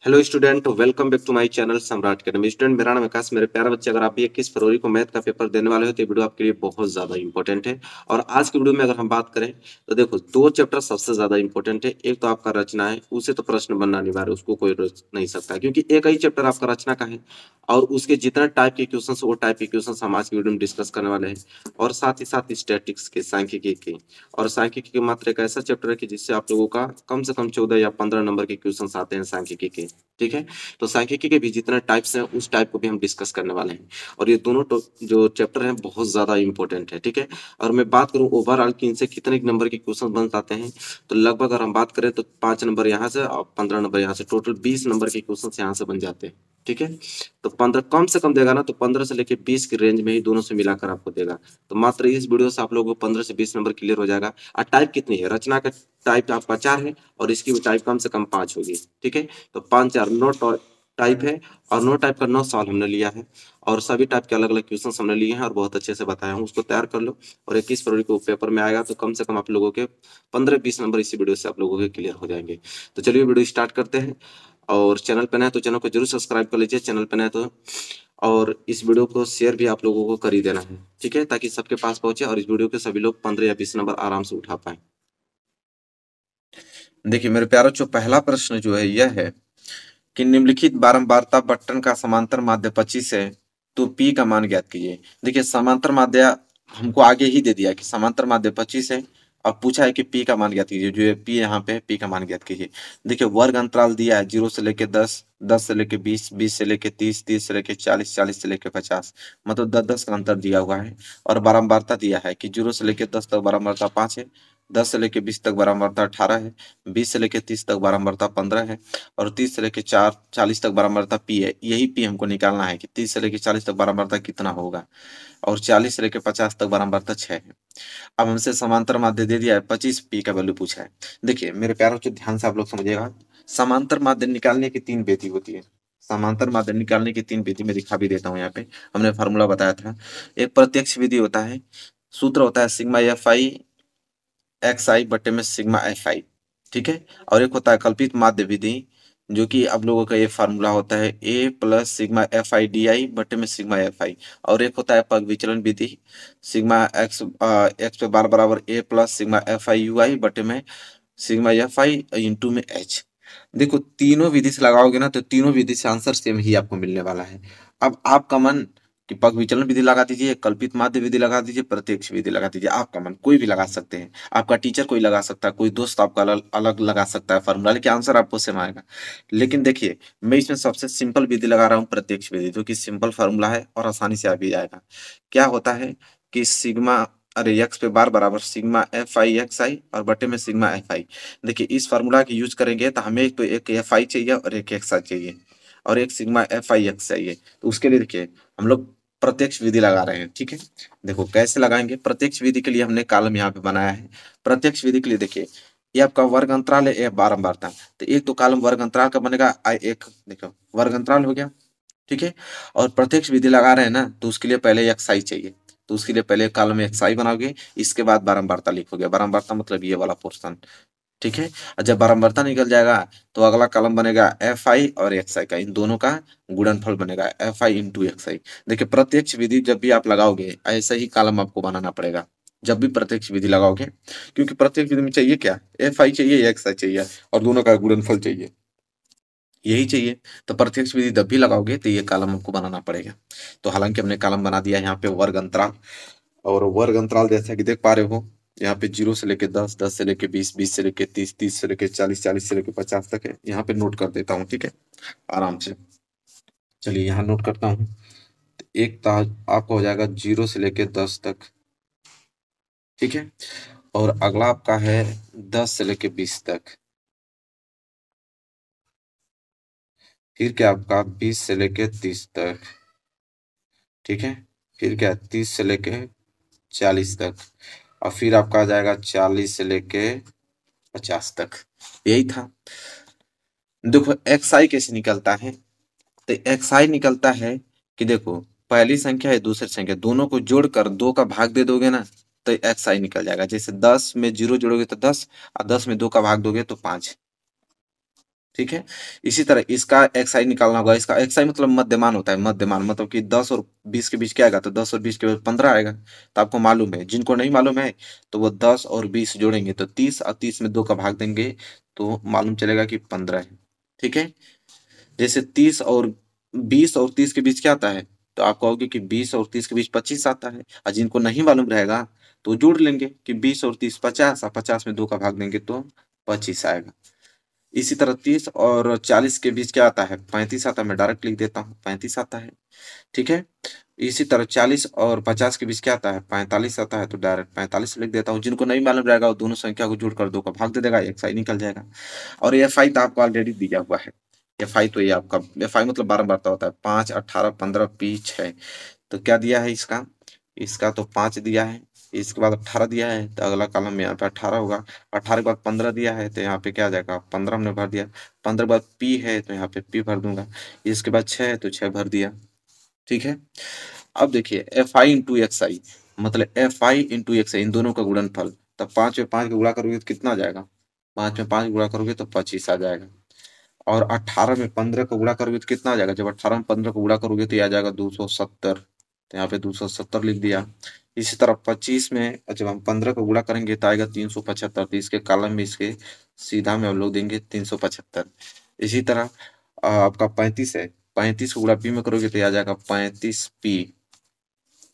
Hello student, welcome back to my channel Samrat academy. Student, मेरा नाम विकास। मेरे प्यारे बच्चे, अगर आप भी 21 फरवरी को मैथ का पेपर देने वाले हो तो ये वीडियो आपके लिए बहुत ज्यादा इंपॉर्टेंट है। और आज की वीडियो में अगर हम बात करें तो देखो, दो चैप्टर सबसे ज्यादा इंपॉर्टेंट है। एक तो आपका रचना है, उसे तो प्रश्न बनना अनिवार्य, उसको कोई रोक नहीं सकता, क्योंकि एक ही चैप्टर आपका रचना का है। और उसके जितना टाइप के क्वेश्चन, वो टाइप के क्वेश्चन हम आज की वीडियो में डिस्कस करने वाले हैं। और साथ ही साथ स्टैटिक्स के, सांख्यिकी के। और सांख्यिकी के मात्र एक ऐसा चैप्टर है कि जिससे आप लोगों का कम से कम 14 या 15 नंबर के क्वेश्चन आते हैं सांख्यिकी के। ठीक है। तो सांख्यिकी के भी जितने टाइप्स हैं, उस टाइप को भी हम डिस्कस करने वाले हैं। और ये दोनों जो चैप्टर हैं बहुत ज्यादा इंपॉर्टेंट है। ठीक है। और मैं बात करूं ओवरऑल कि इनसे कितने नंबर के क्वेश्चन बन जाते हैं, तो लगभग अगर हम बात करें तो 5 नंबर यहाँ से और 15 नंबर यहाँ से, टोटल 20 नंबर के क्वेश्चन यहाँ से बन जाते हैं। ठीक है। तो 15 कम से कम देगा ना, तो 15 से लेके 20 की रेंज में ही दोनों से मिलाकर आपको देगा। तो मात्र इस वीडियो से आप लोगों को 15 से 20 नंबर क्लियर हो जाएगा। और टाइप कितनी है, रचना का टाइप आपका 4 है और इसकी भी टाइप कम से कम 5 होगी। ठीक है। तो 5 4 9 टाइप है। और 9 टाइप का 9 सवाल हमने लिया है। और सभी टाइप के अलग अलग क्वेश्चन हमने लिए हैं और बहुत अच्छे से बताया हूँ, उसको तैयार कर लो। और 21 फरवरी को पेपर में आएगा, तो कम से कम आप लोगों के 15-20 नंबर इसी वीडियो से आप लोगों के क्लियर हो जाएंगे। तो चलिए वीडियो स्टार्ट करते हैं। और चैनल पर नए तो चैनल को जरूर सब्सक्राइब कर लीजिए, चैनल पर नए तो। और इस वीडियो को शेयर भी आप लोगों को कर ही देना है। ठीक है, ताकि सबके पास पहुंचे और इस वीडियो के सभी लोग 15 या 20 नंबर आराम से उठा पाए। देखिए मेरे प्यारो, जो पहला प्रश्न जो है यह है कि निम्नलिखित बारंबारता बट्टन का समांतर माध्य 25 है, तो पी का मान ज्ञात कीजिए। देखिए समांतर माध्य हमको आगे ही दे दिया कि समांतर माध्य 25 है और पूछा है कि पी का मान ज्ञात कीजिए। जो है पी यहाँ पे, पी का मान ज्ञात कीजिए। देखिए वर्ग अंतराल दिया है 0 से लेके 10, 10 से लेके 20, 20 से लेके 30, 30 से लेके 40, 40 से लेके 50, मतलब 10 10 का अंतर दिया हुआ है। और बारंबारता दिया है कि 0 से लेके 10 तक बारंबारता 5 है, 10 से लेके 20 तक बारंबारता 18 है, 20 से लेके 30 तक बारंबारता 15 है, और 30 से लेके 40 तक बारंबारता पी है। यही पी हमको निकालना है कि 30 से लेके 40 तक बारंबारता कितना होगा। और 40 से लेके 50 तक बारंबारता 6 है। अब हमसे समांतर माध्य दे दिया है 25, पी का वैल्यू पूछा है। देखिए मेरे प्यारों से ध्यान से आप लोग समझिएगा, समांतर माध्य निकालने की 3 विधि होती है। समांतर माध्य निकालने की 3 विधि में दिखा भी देता हूँ यहाँ पे। हमने फार्मूला बताया था। एक प्रत्यक्ष विधि होता है, सूत्र होता है सिग्मा एफ आई एक्स आई बटे में सिग्मा एफ आई। ठीक है। और एक होता है कल्पित माध्य विधि, जो कि आप लोगों का ये फार्मूला होता है A plus sigma F I D I बटे में सिग्मा एफ आई। और एक होता है पग विचलन विधि, सिग्मा एक्स एक्स पे बार बराबर A plus sigma F I U I बटे में सिग्मा एफ आई इंटू में एच। देखो तीनों विधि से लगाओगे ना, तो तीनों विधि से आंसर सेम ही आपको मिलने वाला है। अब आपका मन कि पग विचलन विधि लगा दीजिए, कल्पित माध्य विधि लगा दीजिए, प्रत्यक्ष विधि लगा दीजिए, आपका मन कोई भी लगा सकते हैं। आपका टीचर कोई लगा सकता है, कोई दोस्त आपका अलग अलग लगा सकता है फार्मूला, लेकिन आंसर आपको सेम आएगा। लेकिन देखिए मैं इसमें सबसे सिंपल विधि लगा रहा हूँ, प्रत्यक्ष विधि, जो कि सिंपल फार्मूला है और आसानी से आ भी जाएगा। क्या होता है कि सिग्मा, अरे एक्स पे बार बराबर सिग्मा एफ आई एक्स आई और बटे में सिग्मा एफ आई। देखिए इस फार्मूला की यूज करेंगे तो हमें तो एक एफ आई चाहिए और एक एक्स आई चाहिए और एक सिग्मा एफ आई एक्स चाहिए। तो उसके लिए देखिए हम लोग प्रत्यक्ष विधि लगा रहे हैं। ठीक है। देखो कैसे लगाएंगे। प्रत्यक्ष विधि के लिए हमने कॉलम यहाँ पे बनाया है। प्रत्यक्ष विधि के लिए देखिए, ये आपका वर्ग अंतराल है, ये बारंबारता। तो एक तो कॉलम वर्ग अंतराल का बनेगा, आई एक देखो वर्ग अंतराल हो गया। ठीक है। और प्रत्यक्ष विधि लगा रहे हैं ना, तो उसके लिए पहले एक्स आई चाहिए। तो उसके लिए पहले कॉलम में एक्स आई बनाओगे, इसके बाद बारंबारता लिखोगे। बारंबारता मतलब ये वाला पोर्शन। ठीक है। और जब बारंबारता निकल जाएगा तो अगला कॉलम बनेगा एफ आई और एक्स आई का, इन दोनों का गुणनफल बनेगा एफ आई इंटू एक्स आई। देखिए प्रत्यक्ष विधि जब भी आप लगाओगे ऐसा ही कॉलम आपको बनाना पड़ेगा, जब भी प्रत्यक्ष विधि लगाओगे। क्योंकि प्रत्यक्ष विधि में चाहिए क्या, एफ आई चाहिए, एक्स आई चाहिए और दोनों का गुणनफल चाहिए, यही चाहिए। तो प्रत्यक्ष विधि जब भी लगाओगे तो ये कॉलम आपको बनाना पड़ेगा। तो हालांकि हमने कॉलम बना दिया यहाँ पे वर्ग अंतराल। और वर्ग अंतराल जैसा कि देख पा रहे हो, यहाँ पे 0 से लेके 10, 10 से लेके 20, 20 से लेके 30, 30 से लेके 40, 40 से लेके 50 तक है। यहाँ पे नोट कर देता हूँ। ठीक है, आराम से। चलिए यहाँ नोट करता हूँ। तो एक ताज आपका हो जाएगा 0 से लेके 10 तक। ठीक है। और अगला आपका है 10 से लेके 20 तक। फिर क्या आपका 20 से लेके 30 तक। ठीक है। फिर क्या 30 से लेके 40 तक। और फिर आपका आ जाएगा 40 से लेके 50 तक। यही था। देखो एक्स आई कैसे निकलता है। तो एक्स आई निकलता है कि देखो पहली संख्या है दूसरी संख्या, दोनों को जोड़कर 2 का भाग दे दोगे ना, तो एक्स आई निकल जाएगा। जैसे 10 में 0 जोड़ोगे तो 10, और 10 में 2 का भाग दोगे तो 5। ठीक है। इसी तरह इसका एक्स आई निकालना होगा। इसका एक्स आई मतलब मध्यमान होता है, मध्यमान मतलब कि 10 और 20 के बीच क्या आएगा, तो 10 और 20 के बीच 15 आएगा। तो आपको मालूम है, जिनको नहीं मालूम है तो वो 10 और 20 जोड़ेंगे तो 30, और 30 में 2 का भाग देंगे तो मालूम चलेगा कि 15 है। ठीक है। जैसे 30 और 20 और 30 के बीच क्या आता है, तो आप कहोगे कि 20 और 30 के बीच 25 आता है। और जिनको नहीं मालूम रहेगा तो जोड़ लेंगे कि 20 और 30 50, और 50 में 2 का भाग देंगे तो 25 आएगा। इसी तरह 30 और 40 के बीच क्या आता है, 35 आता है। मैं डायरेक्ट लिख देता हूँ, 35 आता है। ठीक है। इसी तरह 40 और 50 के बीच क्या आता है, 45 आता है, तो डायरेक्ट 45 लिख देता हूँ। जिनको नहीं मालूम रहेगा वो दोनों संख्या को जोड़कर 2 का भाग दे देगा, एक्स आई निकल जाएगा। और एफ आई तो आपको ऑलरेडी दिया हुआ है। एफ आई तो ये आपका, एफ आई मतलब 12 बार होता है, 5 18 15 पी 6। तो क्या दिया है इसका, इसका तो 5 दिया है। इसके बाद 18 दिया है तो अगला कॉलम में यहाँ पे 18 होगा। 18 के बाद 15 दिया है तो यहाँ पे क्या आ जाएगा, 15 हमने भर दिया। 15 के बाद पी है तो यहाँ पे पी भर दूंगा। इसके बाद 6 है तो 6 भर दिया। ठीक है। अब देखिए एफ आई इंटू एक्स आई, मतलब एफ आई इंटू एक्स आई, इन दोनों का गुणनफल। तब 5 में 5 का गुणा करोगे तो कितना आ जाएगा, 5 में 5 गुणा करोगे तो 25 आ जाएगा। और 18 में 15 को गुणा करोगे तो कितना आ जाएगा, जब 18 में 15 को गुणा करोगे तो ये आ जाएगा 270। तो यहाँ पे 270 लिख दिया। इसी तरह 25 में जब हम 15 को गुणा करेंगे तो आएगा 375। तो इसके कॉलम में इसके सीधा में हम लोग देंगे 375। इसी तरह आपका 35 है, 35 को गुणा पी में करोगे तो ये आ जाएगा 35 पी।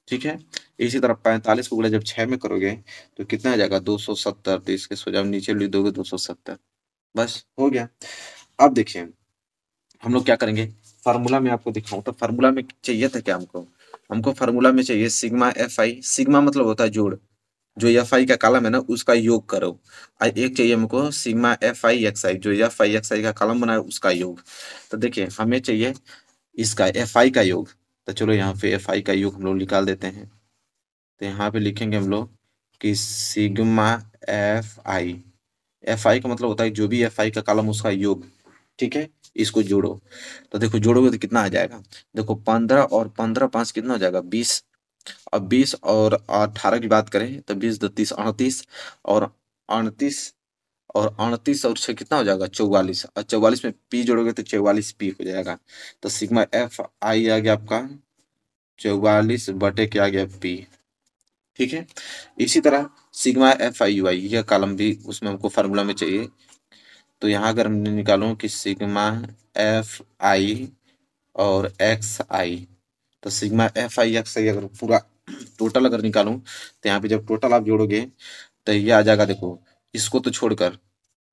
ठीक है। इसी तरह 45 को गुणा जब 6 में करोगे तो कितना आ जाएगा 270। तो इसके सोजा नीचे लिख दोगे 270। बस हो गया। अब देखिए हम लोग क्या करेंगे, फार्मूला में आपको दिखाऊं तो फार्मूला में चाहिए था क्या हमको, हमको फार्मूला में चाहिए सिग्मा एफ आई। सिग्मा मतलब होता है जोड़, जो एफ आई का कॉलम है ना उसका योग करो। और एक चाहिए हमको सिग्मा एफ आई एक्स आई, जो एफ आई एक्स आई का कॉलम बना है उसका योग। तो देखिए हमें चाहिए इसका एफ आई का योग। तो चलो यहाँ पे एफ आई का योग हम लोग निकाल देते हैं। तो यहाँ पे लिखेंगे हम लोग कि सिग्मा एफ आई, एफ आई का मतलब होता है जो भी एफ आई का कॉलम उसका योग। ठीक है। इसको जोड़ो। तो देखो जोड़ोगे तो कितना आ जाएगा, देखो 15 और 15 5 कितना हो जाएगा 20। अब 20 और 18 की बात करें तो 20 दो 30 38, और 38, और 38 और 6 कितना हो जाएगा 44। और 44 में पी जोड़ोगे तो 44 पी हो जाएगा। तो सिग्मा एफ आई आ गया आपका 44 बटे क्या आ गया पी। ठीक है। इसी तरह सिग्मा एफ आई यू आई, यह कॉलम भी उसमें हमको फार्मूला में चाहिए। तो यहाँ अगर हमने निकालूं कि सिग्मा एफ आई और एक्स आई, तो सिग्मा एफ आई एक्स आई अगर पूरा टोटल अगर निकालूं तो यहाँ पे जब टोटल आप जोड़ोगे तो ये आ जाएगा, देखो इसको तो छोड़कर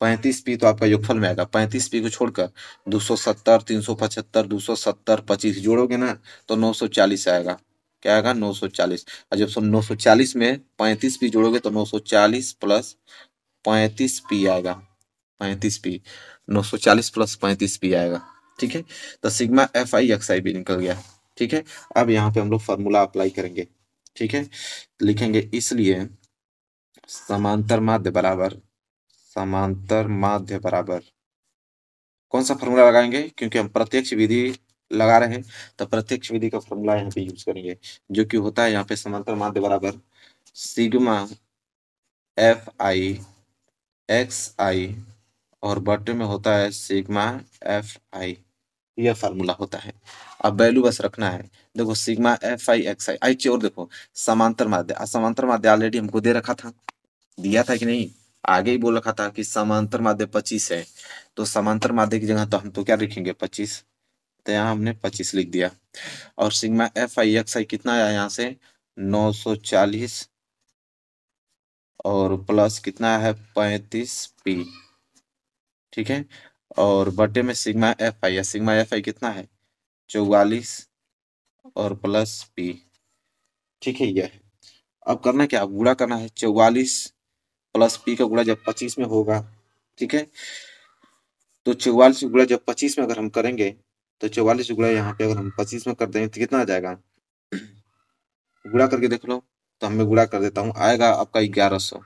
35 पी तो आपका योगफल में आएगा। 35 पी को छोड़कर 270 375 270 25 जोड़ोगे ना तो 940 आएगा। क्या आएगा 940। और जब 940 में 35 पी जोड़ोगे तो 940 प्लस 35 पी आएगा। 35 पी, 940 प्लस 35 पी आएगा। ठीक है। तो सिग्मा एफ आई एक्स आई भी निकल गया। ठीक है। अब यहाँ पे हम लोग फॉर्मूला अप्लाई करेंगे। ठीक है। लिखेंगे इसलिए समांतर माध्य बराबर, समांतर माध्य बराबर कौन सा फॉर्मूला लगाएंगे, क्योंकि हम प्रत्यक्ष विधि लगा रहे हैं तो प्रत्यक्ष विधि का फॉर्मूला यहाँ पे यूज करेंगे, जो कि होता है यहाँ पे समांतर माध्य बराबर सिग्मा एफ आई एक्स आई, और बटे में होता है सिग्मा एफ आई। यह फार्मूला होता है। अब वैल्यू बस रखना है। देखो सिग्मा एफ आई एक्स आई आई, और देखो समांतर माध्य, समांतर माध्य ऑलरेडी हमको दे रखा था, दिया था कि नहीं, आगे ही बोल रखा था कि समांतर माध्य 25 है। तो समांतर माध्य की जगह तो हम तो क्या लिखेंगे 25। तो यहाँ हमने 25 लिख दिया। और सिग्मा एफ आई एक्स आई कितना आया यहाँ से 940, और प्लस कितना है 35 पी। ठीक है। और बटे में सिग्मा एफ आई है, सिग्मा एफ आई कितना है 44, और प्लस पी। ठीक है। यह है। अब करना क्या, अब गुणा करना है 44 प्लस पी का गुणा जब 25 में होगा। ठीक है। तो 44 गुणा जब 25 में अगर हम करेंगे तो 44 गुणा यहाँ पे अगर हम 25 में कर देंगे तो कितना आ जाएगा, गुणा करके देख लो। तो हमें गुणा कर देता हूँ, आएगा आपका 1100।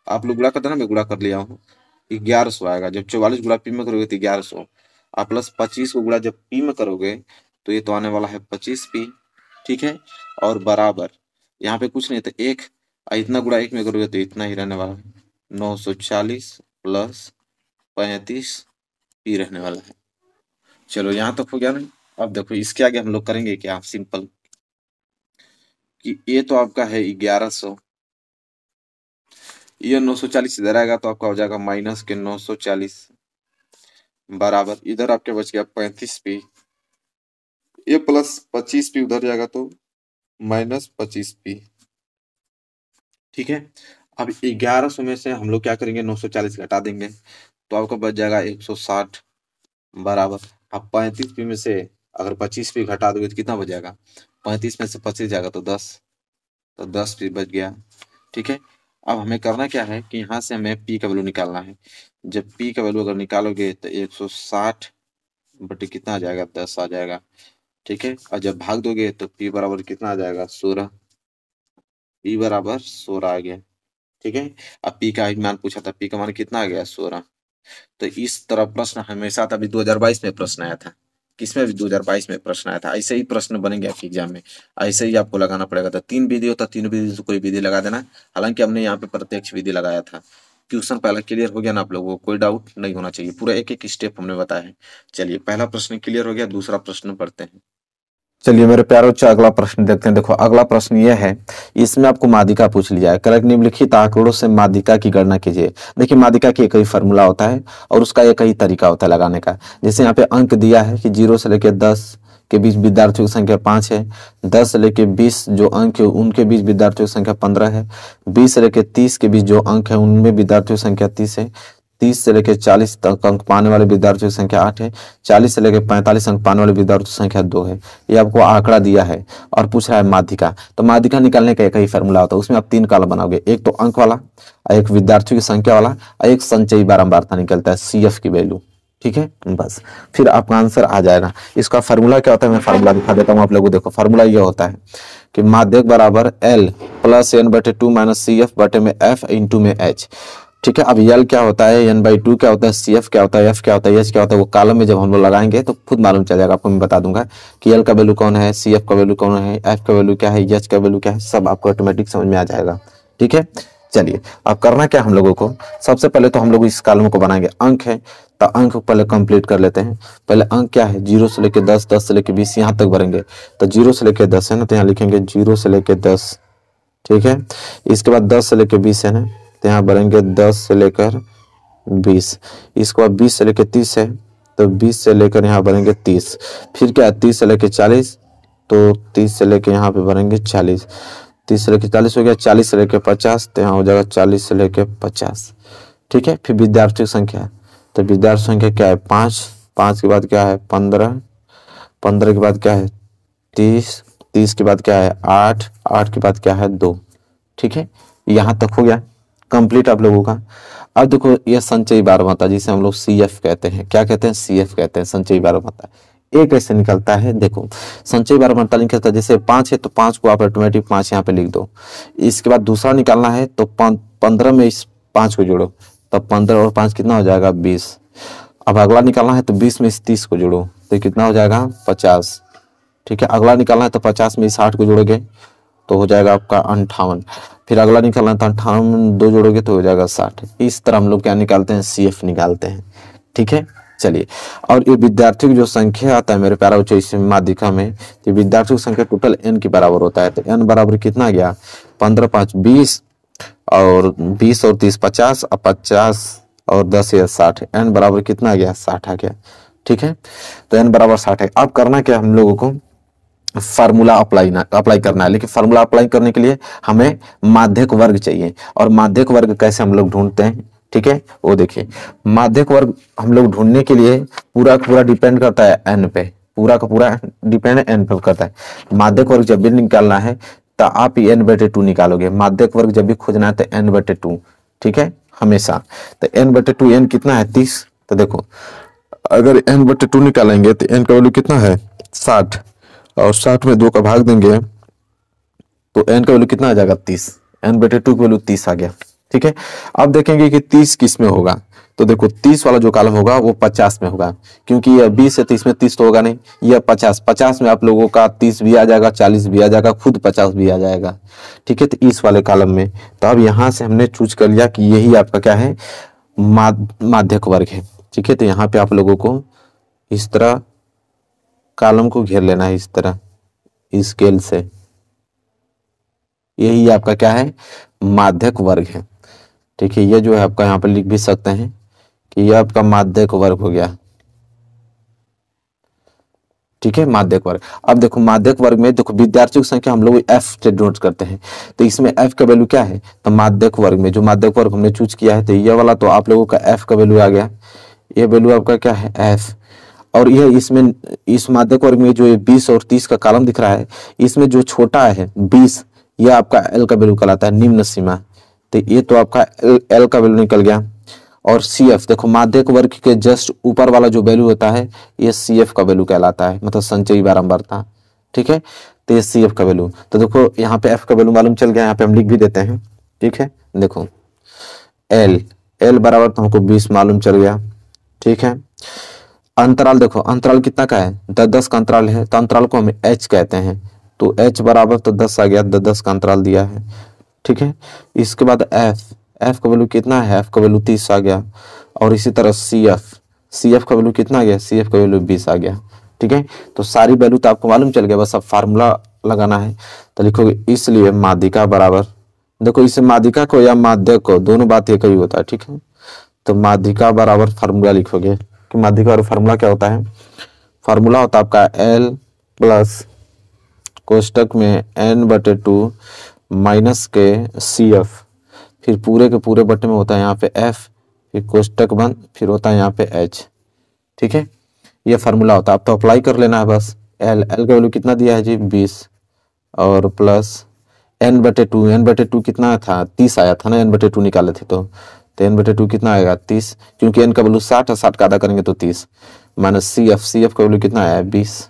आप लोग गुणा कर देना, मैं गुणा कर लिया हूँ। 1100 आएगा जब 44 गुणा पी में करोगे तो 1100। आप प्लस 25 को गुणा जब पी में करोगे तो ये तो आने वाला है 25 पी। ठीक है। और बराबर यहाँ पे कुछ नहीं तो एक, इतना गुणा एक में करोगे तो इतना ही रहने वाला है 940 प्लस 35 पी रहने वाला है। चलो यहाँ तक हो गया ना। अब देखो इसके आगे हम लोग करेंगे क्या, सिंपल कि ये तो आपका है 1100, ये 940 इधर आएगा तो आपका हो जाएगा माइनस के 940 बराबर, इधर आपके बच गया 35p, ये प्लस 25p उधर जाएगा तो माइनस 25p। ठीक है, अब 1100 में से हम लोग क्या करेंगे, 940 घटा देंगे तो आपका बच जाएगा 160 बराबर। अब 35p में से अगर 25p घटा दोगे तो कितना बच जाएगा, 35 में से 25 जाएगा तो 10, तो 10p बच गया। ठीक है, अब हमें करना क्या है कि यहाँ से हमें p का वैल्यू निकालना है। जब p का वैल्यू अगर निकालोगे तो 160 बटे कितना आ जाएगा, 10 आ जाएगा। ठीक है, और जब भाग दोगे तो p बराबर कितना आ जाएगा, 16, p बराबर 16 आ गया। ठीक है, अब p का मान पूछा था, p का मान कितना आ गया, 16। तो इस तरह प्रश्न हमेशा अभी 2022 में प्रश्न आया था, किसमें भी 2022 में प्रश्न आया था। ऐसे ही प्रश्न बनेंगे आपके एग्जाम में, ऐसे ही आपको लगाना पड़ेगा। तो 3 विधि होता, 3 विधि से कोई विधि लगा देना। हालांकि हमने यहाँ पे प्रत्यक्ष विधि लगाया था। क्वेश्चन पहला क्लियर हो गया ना आप लोगों को, कोई डाउट नहीं होना चाहिए, पूरा एक एक स्टेप हमने बताया है। चलिए पहला प्रश्न क्लियर हो गया, दूसरा प्रश्न पढ़ते हैं। चलिए मेरे प्यारे बच्चों, अगला प्रश्न देखते हैं। देखो अगला प्रश्न यह है, इसमें आपको माध्यिका पूछ लिया है। करेक्ट, निम्नलिखित आंकड़ों से माध्यिका की गणना कीजिए। देखिए माध्यिका की एक ही फॉर्मूला होता है और उसका एक ही तरीका होता है लगाने का। जैसे यहाँ पे अंक दिया है कि 0 से लेकर 10 के बीच विद्यार्थियों की संख्या 5 है, 10 से लेकर 20 जो अंक है उनके बीच विद्यार्थियों की संख्या 15 है, 20 से लेकर 30 के बीच जो अंक है उनमें विद्यार्थियों की संख्या 30 है, 30 से लेकर 40 तक अंक पाने वाले विद्यार्थियों की संख्या 8 है, 40 से लेकर 45 अंक पाने वाले विद्यार्थियों की संख्या 2 है। ये आपको आंकड़ा दिया है और पूछ रहा है माध्यिका। तो माध्यिका निकालने का एक ही फॉर्मूला होता है, उसमें आप 3 कॉलम बनाओगे, एक तो अंक वाला, एक विद्यार्थियों की संख्या वाला और एक संचयी बारंबारता निकलता है, CF की वैल्यू। ठीक है, बस फिर आपका आंसर आ जाएगा। इसका फार्मूला क्या होता है, मैं फार्मूला दिखा देता हूँ आप लोगों को। देखो फार्मूला ये होता है कि माध्यक बराबर L plus n/2 minus CF बटे में F इंटू में H। ठीक है, अब L क्या होता है, n/2 क्या होता है, CF क्या होता है, F क्या होता है, H क्या होता है, वो कॉलम में जब हम लोग लगाएंगे तो खुद मालूम चल जाएगा। आपको मैं बता दूंगा कि L का वैल्यू कौन है, CF का वैल्यू कौन है, F का वैल्यू क्या है, H का वैल्यू क्या है, सब आपको ऑटोमेटिक समझ में आ जाएगा। ठीक है, चलिए अब करना क्या हम लोगों को, सबसे पहले तो हम लोग इस कॉलम को बनाएंगे। अंक है तो अंक पहले कंप्लीट कर लेते हैं। पहले अंक क्या है, 0 से लेकर 10, 10 से लेकर 20 यहाँ तक भरेंगे। तो 0 से लेकर 10 है ना, तो यहाँ लिखेंगे 0 से लेकर 10। ठीक है, इसके बाद 10 से लेकर 20 है ना, तो यहाँ भरेंगे 10 से लेकर 20। इसके बाद 20 से लेकर 30 है तो 20 से लेकर यहाँ भरेंगे 30। फिर क्या है, 30 से लेकर 40 तो 30 से लेकर यहाँ पे भरेंगे 40। 30 से लेकर 40 हो गया, 40 से लेकर 50 तो यहाँ हो जाएगा 40 से लेकर 50। ठीक है, फिर विद्यार्थियों की संख्या, तो विद्यार्थी संख्या क्या है, 5, 5 के बाद क्या है 15, 15 के बाद क्या है 30, 30 के बाद क्या है 8, 8 के बाद क्या है 2। ठीक है, यहाँ तक हो गया कंप्लीट आप लोगों का। अब देखो यह संचयी बारहमासा जिसे हम लोग CF कहते हैं, क्या कहते हैं, CF कहते हैं, संचयी बारहमासा। एक कैसे निकलता है, देखो संचयी बारहमासा निकलता है, जैसे 5 है तो 5 को आप ऑटोमेटिक 5 यहाँ पे लिख दो। इसके बाद दूसरा निकालना है तो 15 में इस 5 को जोड़ो, तब 15 और 5 कितना हो जाएगा 20। अब अगला निकालना है तो 20 में इस 30 को जोड़ो तो कितना हो जाएगा 50। ठीक है, अगला निकालना है तो 50 में इस 60 को जोड़ोगे तो हो जाएगा आपका 58। फिर अगला निकालना है तो 58 में 2 जोड़ोगे तो हो जाएगा 60। इस तरह हम लोग क्या निकालते हैं, CF निकालते हैं। ठीक है, चलिए और ये विद्यार्थियों की जो संख्या आता है मेरे प्यारा बच्चों इस माध्यिका में, तो विद्यार्थियों की संख्या टोटल n के बराबर होता है। तो n बराबर कितना गया, 15 5 20 और 20 और 30 50 और 50 और 10 या 60, n बराबर कितना गया 60 आ गया। ठीक है, तो n बराबर 60 है। अब करना क्या हम लोगों को, फार्मूला अप्लाई करना है, लेकिन फार्मूला अप्लाई करने के लिए हमें माध्यक वर्ग चाहिए। और माध्यक वर्ग कैसे हम लोग ढूंढते हैं, ठीक है, वो देखिए माध्यक वर्ग हम लोग ढूंढने के लिए पूरा का पूरा डिपेंड करता है n पे, पूरा का पूरा डिपेंड n पे करता है। माध्यक वर्ग जब भी निकालना है तो आप n/2 निकालोगे। माध्यक वर्ग जब भी खोजना है तो n/2। ठीक है, हमेशा। तो n/2, n कितना है 30। तो देखो अगर n/2 निकालेंगे तो n का वैल्यू कितना है 60 और 60 में 2 का भाग देंगे तो n का वैल्यू कितना आ जाएगा 30। n/2 की वैल्यू 30 आ गया। ठीक है, अब देखेंगे कि 30 किस में होगा। तो देखो 30 वाला जो कॉलम होगा वो 50 में होगा, क्योंकि ये 20 से 30 में 30 तो होगा नहीं, यह 50 में आप लोगों का 30 भी आ जाएगा, 40 भी आ जाएगा, खुद 50 भी आ जाएगा। ठीक है, तो इस वाले कॉलम में, तो अब यहाँ से हमने चूज कर लिया कि यही आपका क्या है माध्यक वर्ग है। ठीक है, तो यहाँ पे आप लोगों को इस तरह कॉलम को घेर लेना है, इस तरह स्केल से। यही आपका क्या है, माध्यक वर्ग है। ठीक है, ये जो है आपका यहाँ पे लिख भी सकते हैं कि यह आपका माध्यक वर्ग हो गया। ठीक है, माध्यक वर्ग। अब देखो माध्यक वर्ग में देखो विद्यार्थियों की संख्या हम लोग f से डिनोट करते हैं, तो इसमें f का वैल्यू क्या है, तो माध्यक वर्ग में जो माध्यक वर्ग हमने चूज किया है, तो ये वाला तो आप लोगों का f का वैल्यू आ गया। ये वैल्यू आपका क्या है, f। और यह इसमें इस माध्यक वर्ग में जो ये 20 और 30 का कॉलम दिख रहा है, इसमें जो छोटा है 20, यह आपका l का वैल्यू कहलाता है, निम्न सीमा। तो ये तो आपका l का वैल्यू निकल गया। और CF देखो माध्यक वर्ग के जस्ट ऊपर वाला जो वैल्यू होता है, ये CF का वैल्यू कहलाता है, मतलब संचयी बारंबारता। ठीक है, तो ये CF का वैल्यू। तो देखो यहाँ पे F का वैल्यू मालूम चल गया, यहाँ पे हम लिख भी देते हैं। ठीक है, देखो L बराबर तो हमको 20 मालूम चल गया। ठीक है, अंतराल देखो अंतराल कितना का है, 10 का अंतराल है, तो अंतराल को हम H कहते हैं, तो H बराबर तो 10 आ गया, 10 का अंतराल दिया है। ठीक है, इसके बाद F का वैल्यू कितना है, F का वैल्यू 30 आ गया। और इसी तरह CF का वैल्यू कितना आ गया, CF का वैल्यू 20 आ गया। ठीक है, तो सारी वैल्यू तो आपको मालूम चल गया, बस अब फार्मूला लगाना है। तो लिखोगे इसलिए माध्यिका बराबर, देखो इसे माध्यिका को या माध्यक को दोनों बात एक ही होता है। ठीक है, तो माध्यिका बराबर फार्मूला लिखोगे कि माध्यिका और फार्मूला क्या होता है, फार्मूला होता है आपका L प्लस कोष्टक में n/2 माइनस के CF, फिर पूरे के पूरे बटे में होता है यहाँ पे F, फिर कोष्टक बंद, फिर होता है यहाँ पे H। ठीक है, ये फार्मूला होता है, आप तो अप्लाई कर लेना है बस। L का वैल्यू कितना दिया है जी 20, और प्लस n/2 कितना था, 30 आया था ना, n/2 निकाले थे, तो n/2 कितना आएगा 30, क्योंकि n का वैल्यू 60 है, 60 का आधा करेंगे तो 30, माइनस CF का वैल्यू कितना आया 20,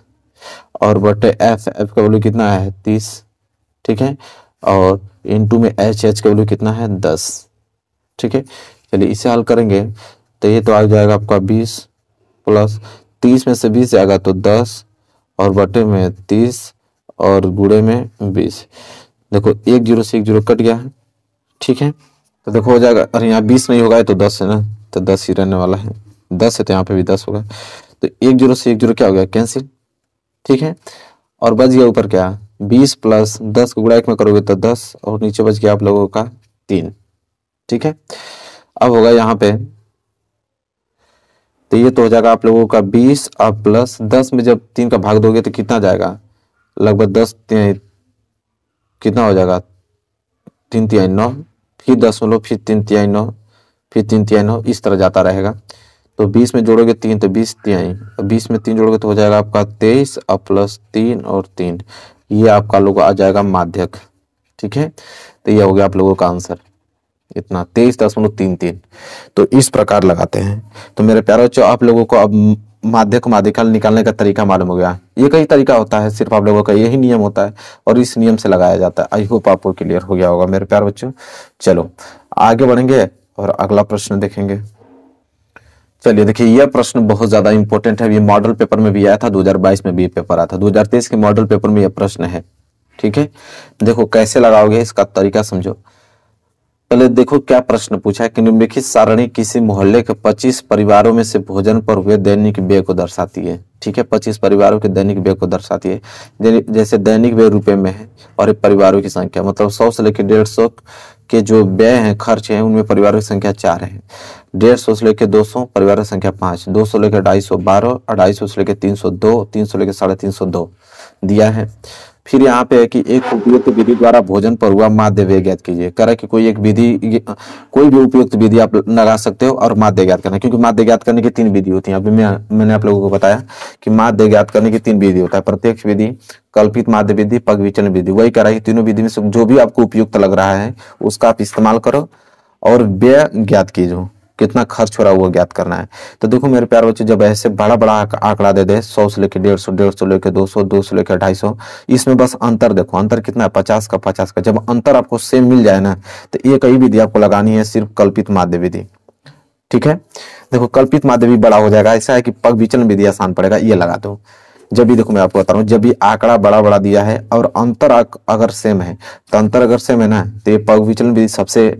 और बटे F का वैल्यू कितना है 30। ठीक है, और इनटू में H का वैल्यू कितना है 10। ठीक है, चलिए इसे हल करेंगे तो ये तो आ जाएगा आपका 20 प्लस 30 में से 20 जाएगा तो 10, और बटे में 30 और गुणे में 20। देखो 1 0 से 1 0 कट गया है। ठीक है, तो देखो हो जाएगा, अरे यहाँ 20 नहीं होगा तो 10 है ना, तो 10 ही रहने वाला है, 10 है तो यहाँ पे भी 10 होगा, तो 1 0 से 1 0 क्या हो गया, कैंसिल। ठीक है, और बच गया ऊपर क्या 20 प्लस 10 को गुणा 1 में करोगे तो 10, और नीचे बच गया आप लोगों का 3। ठीक है, अब होगा यहाँ पे, तो ये तो हो जाएगा आप लोगों का 20 अब प्लस 10 में जब 3 का भाग दोगे तो कितना जाएगा, लगभग 10 कितना हो जाएगा, 3 तिहाई 9, फिर 10 फिर 3 तिहाई 9, फिर 3 तिहाई 9, इस तरह जाता रहेगा। तो 20 में जोड़ोगे 3 तो 20 तिहाई, 20 में 3 जोड़ोगे तो हो जाएगा आपका 23 अब प्लस 3 और 3, ये आपका लोग आ जाएगा माध्यक। ठीक है, तो ये हो गया आप लोगों का आंसर, इतना 23.33। तो इस प्रकार लगाते हैं। तो मेरे प्यारे बच्चों, आप लोगों को अब माध्यक माध्यिका निकालने का तरीका मालूम हो गया। ये कई तरीका होता है, सिर्फ आप लोगों का यही नियम होता है और इस नियम से लगाया जाता है। आई होप आपको क्लियर हो गया होगा मेरे प्यारे बच्चों। चलो आगे बढ़ेंगे और अगला प्रश्न देखेंगे। चलिए देखिए, यह प्रश्न बहुत ज्यादा इंपॉर्टेंट है, ये मॉडल पेपर में भी आया था, 2022 में भी पेपर आया था, 2023 के मॉडल पेपर में यह प्रश्न है। ठीक है, देखो कैसे लगाओगे इसका तरीका समझो। पहले देखो क्या प्रश्न पूछा है कि निम्नलिखित सारणी किसी मोहल्ले के 25 परिवारों में से भोजन पर हुए दैनिक व्यय को दर्शाती है। ठीक है, 25 परिवारों के दैनिक व्यय को दर्शाती है। जैसे दैनिक व्यय रुपए में है और ये परिवारों की संख्या, मतलब 100 से लेकर 150 के जो व्यय हैं, खर्च हैं, उनमें परिवारों की संख्या 4 है। 150 से लेकर 200 परिवारों की संख्या 5, 200 लेकर 250 12, 250 से लेकर 302, 300 लेकर 350 दिया है। फिर यहाँ पे है कि एक उपयुक्त विधि द्वारा भोजन पर हुआ माध्य व्यय ज्ञात कीजिए। कह कि कोई एक विधि, कोई भी उपयुक्त विधि आप लगा सकते हो और माध्य ज्ञात करना, क्योंकि माध्य ज्ञात करने की 3 विधि होती हैं। अभी मैंने आप लोगों को बताया कि माध्य ज्ञात करने की 3 विधि होता है, प्रत्यक्ष विधि, कल्पित माध्य विधि, पग विचलन विधि। वही कह रहा है तीनों विधि में से जो भी आपको उपयुक्त लग रहा है उसका आप इस्तेमाल करो और व्यय ज्ञात कीजिए, कितना खर्च हो रहा है वो ज्ञात करना है। तो देखो मेरे प्यारे बच्चे, जब ऐसे बड़ा बड़ा आंकड़ा दे दे, 100 से लेकर 150, 150 से लेकर 200, 200 से लेकर 250, इसमें बस अंतर देखो, अंतर कितना है 50 का 50 का। जब अंतर आपको सेम मिल जाए ना, तो एक ही विधि आपको लगानी है, सिर्फ कल्पित माध्य विधि। ठीक है, देखो कल्पित माध्य भी बड़ा हो जाएगा, ऐसा है कि पग विचलन विधि आसान पड़ेगा, ये लगा दो। जब भी देखो मैं आपको बता रहा हूँ, जब भी आंकड़ा बड़ा बड़ा दिया है और अंतर अगर सेम है, तो अंतर अगर सेम है ना, तो ये पग विचलन विधि सबसे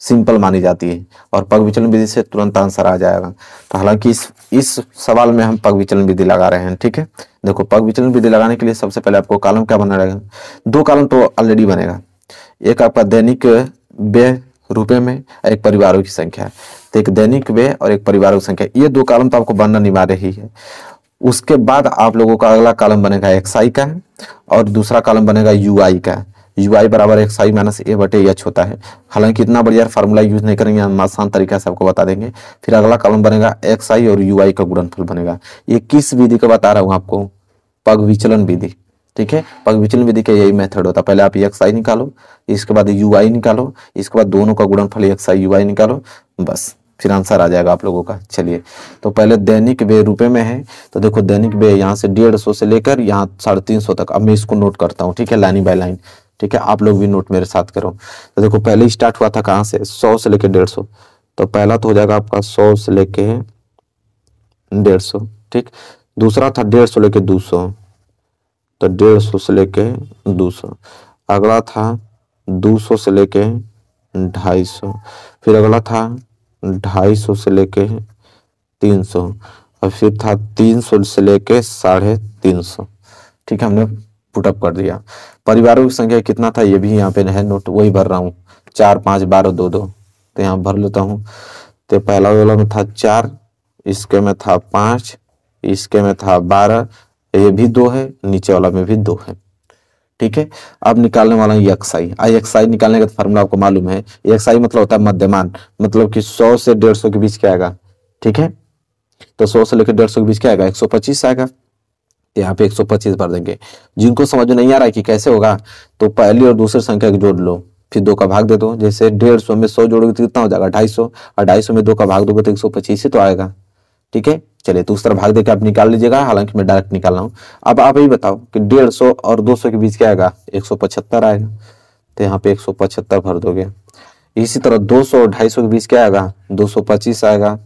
सिंपल मानी जाती है और पग विचलन विधि से तुरंत आंसर आ जाएगा। तो हालांकि इस सवाल में हम पग विचलन विधि लगा रहे हैं, ठीक है। देखो पग विचलन विधि लगाने के लिए सबसे पहले आपको कॉलम क्या बना रहेगा, दो कॉलम तो ऑलरेडी बनेगा, एक आपका दैनिक व्यय रुपए में, एक परिवारों की संख्या है। तो एक दैनिक व्यय और एक परिवारों की संख्या, ये दो कॉलम तो आपको बनना अनिवार्य ही है। उसके बाद आप लोगों का अगला कॉलम बनेगा एक्सआई का और दूसरा कॉलम बनेगा यूआई का। यूआई बराबर एक्सआई माइनस ए बटे एच होता है। हालांकि इतना बढ़िया फार्मूला यूज नहीं करेंगे, हम आसान तरीका से आपको बता देंगे। फिर अगला कॉलम बनेगा एक्सआई और यूआई का गुणनफल बनेगा। ये किस विधि का बता रहा हूँ आपको, पग विचलन विधि, ठीक है। पग विचलन विधि का यही मेथड होता है, पहले आप एक्सआई निकालो, इसके बाद यूआई निकालो, इसके बाद दोनों का गुणनफल एक्सआई यूआई निकालो, बस फिर आंसर आ जाएगा आप लोगों का। चलिए तो पहले दैनिक व्यय रुपए में है, तो देखो दैनिक व्यय यहाँ से 150 से लेकर यहाँ 350 तक। अब मैं इसको नोट करता हूँ, ठीक है, लाइन बाय लाइन, ठीक है। आप लोग भी नोट मेरे साथ करो। तो देखो पहले स्टार्ट हुआ था कहाँ से, 100 से लेकर 150, तो पहला तो हो जाएगा आपका 100 से लेके 150, ठीक। दूसरा था 150 लेके 200, तो 150 से लेके 200। अगला था 200 से लेके 250, फिर अगला था 250 से लेके 300 और फिर था 300 से लेके 350, ठीक है। हमने पुटअप कर दिया। परिवारों की संख्या कितना था ये भी यहाँ पे है नोट, वही भर रहा हूँ, 4 5 12 2 2, तो यहाँ भर लेता हूँ। तो पहला वाला में था 4, इसके में था 5, इसके में था 12, ये भी 2 है, नीचे वाला में भी 2 है, ठीक है। अब निकालने वाला हूँ एक्सआई। एक्सआई निकालने का फार्मूला आपको मालूम है, एक्सआई मतलब होता है मध्यमान, मतलब कि 100 से 150 के बीच क्या आएगा, ठीक है। तो 100 से लेकर 150 के बीच क्या आएगा, 125 आएगा। यहाँ पे 125 भर देंगे। जिनको समझ में नहीं आ रहा है कि कैसे होगा, तो पहली और दूसरी संख्या को जोड़ लो, फिर 2 का भाग दे दो। जैसे 150 में 100 जोड़ोगे तो कितना हो जाएगा 250, और 250 में 2 का भाग दोगे तो 125 ही तो आएगा, ठीक है। चलिए तो उस तरह भाग देकर आप निकाल लीजिएगा, हालांकि मैं डायरेक्ट निकाल रहा हूँ। अब आप ही बताओ कि 150 और 200 के बीच क्या आएगा, 175 आएगा, तो यहाँ पे 175 भर दोगे। इसी तरह 200 और 250 के बीच क्या आएगा, 225 आएगा,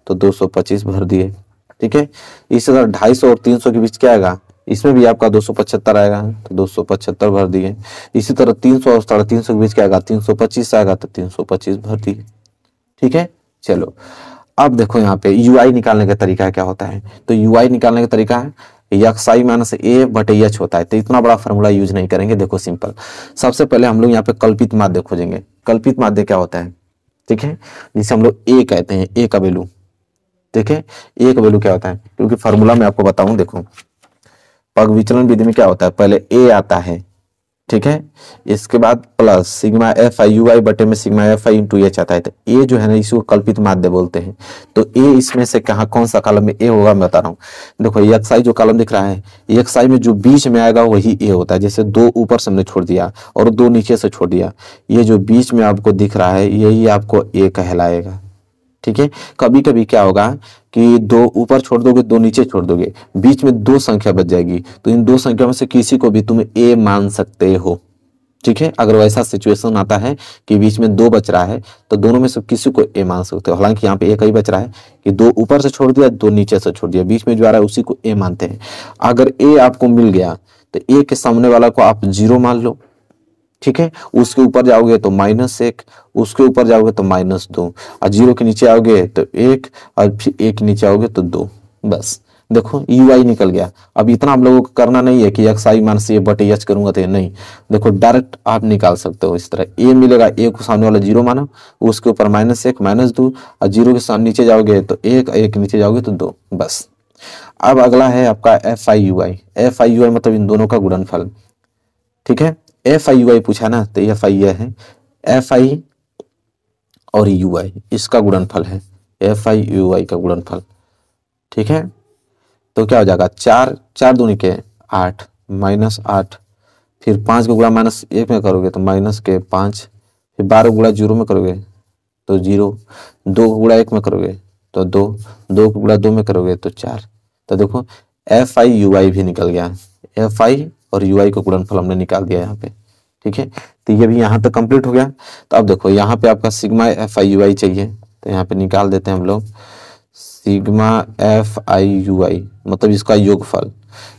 तो 225 भर दिए, ठीक है। इसी तरह 250 और 300 के बीच क्या आएगा, इसमें भी आपका 275 आएगा, तो 275 भर दिए। इसी तरह 300 और 350 के बीच क्या आएगा, 325 आएगा, तो 325 भर दिए, ठीक है। चलो अब देखो यहाँ पे यूआई निकालने का तरीका क्या होता है। तो यूआई निकालने का तरीका है एक्सआई माइनस ए बटे एच होता है। तो इतना बड़ा फॉर्मूला यूज नहीं करेंगे। देखो सिंपल, सबसे पहले हम लोग यहाँ पे कल्पित माध्य खोजेंगे। कल्पित माध्य क्या होता है, ठीक है, जिसे हम लोग ए कहते हैं, ए का वैल्यू, ठीक है। ए का वैल्यू क्या होता है, क्योंकि फॉर्मूला में आपको बताऊं, देखो पग विचलन विधि में क्या होता है, पहले ए आता है, ठीक है, इसके बाद plus sigma F I U I बटे में sigma F I into H आता है। तो ए जो है ना, इसको कल्पित माध्य बोलते हैं। तो ए इसमें से कहाँ कौन सा कॉलम में ए होगा मैं बता रहा हूँ। देखो एक्स आई जो कॉलम दिख रहा है, एक्स आई में जो बीच में आएगा वही ए होता है। जैसे 2 ऊपर से हमने छोड़ दिया और 2 नीचे से छोड़ दिया, ये जो बीच में आपको दिख रहा है यही आपको ए कहलाएगा, ठीक है। कभी कभी क्या होगा कि 2 ऊपर छोड़ दोगे, 2 नीचे छोड़ दोगे, बीच में 2 संख्या बच जाएगी, तो इन 2 संख्या में से किसी को भी तुम ए मान सकते हो, ठीक है। अगर वैसा सिचुएशन आता है कि बीच में 2 बच रहा है, तो दोनों में से किसी को ए मान सकते हो। हालांकि यहाँ पे एक ही बच रहा है कि 2 ऊपर से छोड़ दिया, 2 नीचे से छोड़ दिया, बीच में जो आ रहा है उसी को ए मानते हैं। अगर ए आपको मिल गया तो ए के सामने वाला को आप 0 मान लो, ठीक है। उसके ऊपर जाओगे तो -1, उसके ऊपर जाओगे तो -2, और 0 के नीचे आओगे तो 1, और फिर 1 के नीचे आओगे तो 2, बस देखो यूआई निकल गया। अब इतना आप लोगों को करना नहीं है कि एक्स आई माइनस ए बटे एच करूंगा तो नहीं, देखो डायरेक्ट आप निकाल सकते हो इस तरह। ए मिलेगा, ए को सामने वाला 0 माना, उसके ऊपर -1 -2, और 0 के सामने नीचे जाओगे तो 1, 1 के नीचे जाओगे तो 2, बस। अब अगला है आपका F I U I. F I U I मतलब इन दोनों का गुणनफल, ठीक है। एफ आई यू आई पूछा ना, तो एफ आई है, एफ आई और यू आई इसका गुणनफल है, एफ आई यू आई का गुणनफल, ठीक है। तो क्या हो जाएगा, 4 4 दूनी के 8 -8, फिर 5 का गुणा -1 में करोगे तो -5, फिर 12 गुणा 0 में करोगे तो 0, 2 गुणा 1 में करोगे तो 2, 2 गुणा 2 में करोगे तो 4। तो देखो एफ आई यू आई भी निकल गया, एफ आई और यू आई का गुणनफल हमने निकाल दिया यहाँ पे, ठीक है। तो ये भी यहाँ पे कंप्लीट हो गया। तो अब देखो यहाँ पे आपका सिग्मा एफ आई यू आई चाहिए, तो यहाँ पे निकाल देते हैं हम लोग sigma F I U I, मतलब इसका योगफल।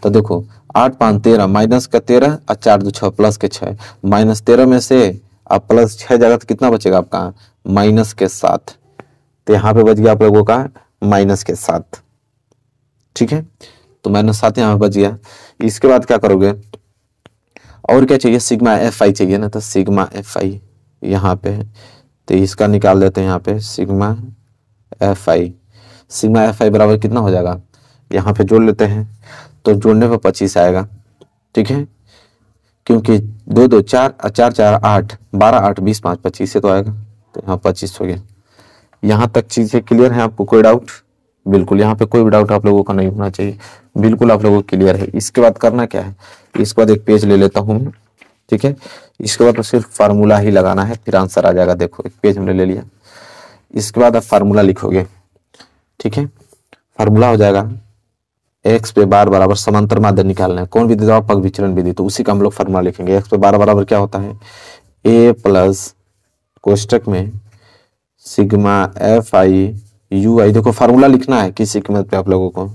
तो देखो 8 5 13 माइनस का 13 और 4 2 6 प्लस के 6, -13 में से आप +6 जाएगा तो कितना बचेगा आपका माइनस के साथ, तो यहाँ पे बच गया आप लोगों का माइनस के साथ, ठीक है। तो -7 यहाँ बच गया। इसके बाद क्या करोगे, और क्या चाहिए, सिग्मा एफ आई चाहिए ना, तो सिग्मा एफ आई यहाँ पे, तो इसका निकाल देते हैं यहाँ पे सिग्मा एफ आई। सिग्मा एफ आई बराबर कितना हो जाएगा, यहाँ पे जोड़ लेते हैं, तो जोड़ने पर 25 आएगा, ठीक है, क्योंकि 2 2 4 4 4 8 12 8 20 5 25 से तो आएगा, तो यहाँ 25 हो गया। यहाँ तक चीजें क्लियर है आपको, कोई डाउट? बिल्कुल, यहाँ पे कोई भी डाउट आप लोगों का नहीं होना चाहिए, बिल्कुल आप लोगों को क्लियर है। इसके बाद करना क्या है, इसके बाद एक पेज ले लेता हूँ मैं, ठीक है। इसके बाद तो सिर्फ फार्मूला ही लगाना है, फिर आंसर आ जाएगा। देखो एक पेज हमने ले लिया, इसके बाद आप फार्मूला लिखोगे, ठीक है। फार्मूला हो जाएगा एक्स पे बार बराबर समांतर माध्य निकालना है, कौन विधि, पग विचलन विधि, तो उसी का हम लोग फार्मूला लिखेंगे। एक्स पे बार बराबर क्या होता है, ए प्लस कोष्टक में सिग्मा एफ आई यू आई, देखो फार्मूला लिखना है किसी कीमत पे आप लोगों को,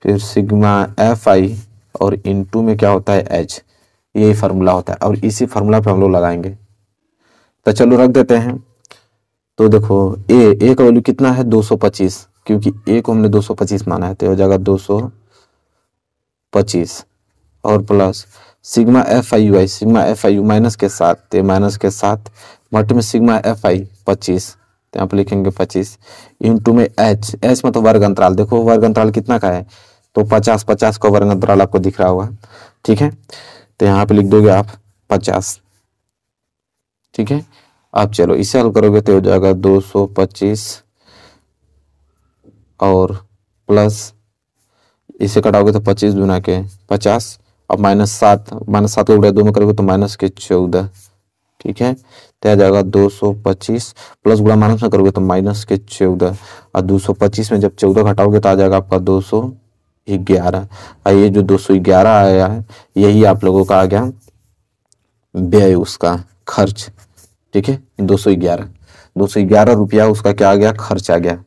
फिर सिग्मा एफ आई और इनटू में क्या होता है एच, यही फार्मूला होता है, और इसी फार्मूला पे हम लोग लगाएंगे। तो चलो रख देते हैं। तो देखो ए का वैल्यू कितना है 225, क्योंकि ए को हमने 225 माना है, तो हो जाएगा 225 और plus sigma F I U I, sigma F I you minus के साथ, तो माइनस के साथ मल्टी में सिग्मा एफ आई 25, तो यहाँ पे लिखेंगे 25 इंटू में एच, एच मतलब वर्ग अंतराल, देखो वर्ग अंतराल कितना का है, तो 50 50 का वर्ग अंतराल आपको दिख रहा होगा, ठीक है। तो यहाँ पे लिख दोगे आप 50, ठीक है। अब चलो इसे हल करोगे तो हो जाएगा 225 और प्लस इसे कटाओगे तो 25 गुना के 50, अब -7 को गुणा 2 में करोगे तो -14, ठीक है। तो आ जाएगा 225 प्लस गुणा माइनस में करोगे तो -14, और 225 में जब 14 घटाओगे तो आ जाएगा आपका 211, और ये जो 211 आया है यही आप लोगों का आ गया व्यय, उसका खर्च, ठीक है। 211 रुपया उसका क्या आ गया, खर्च आ गया,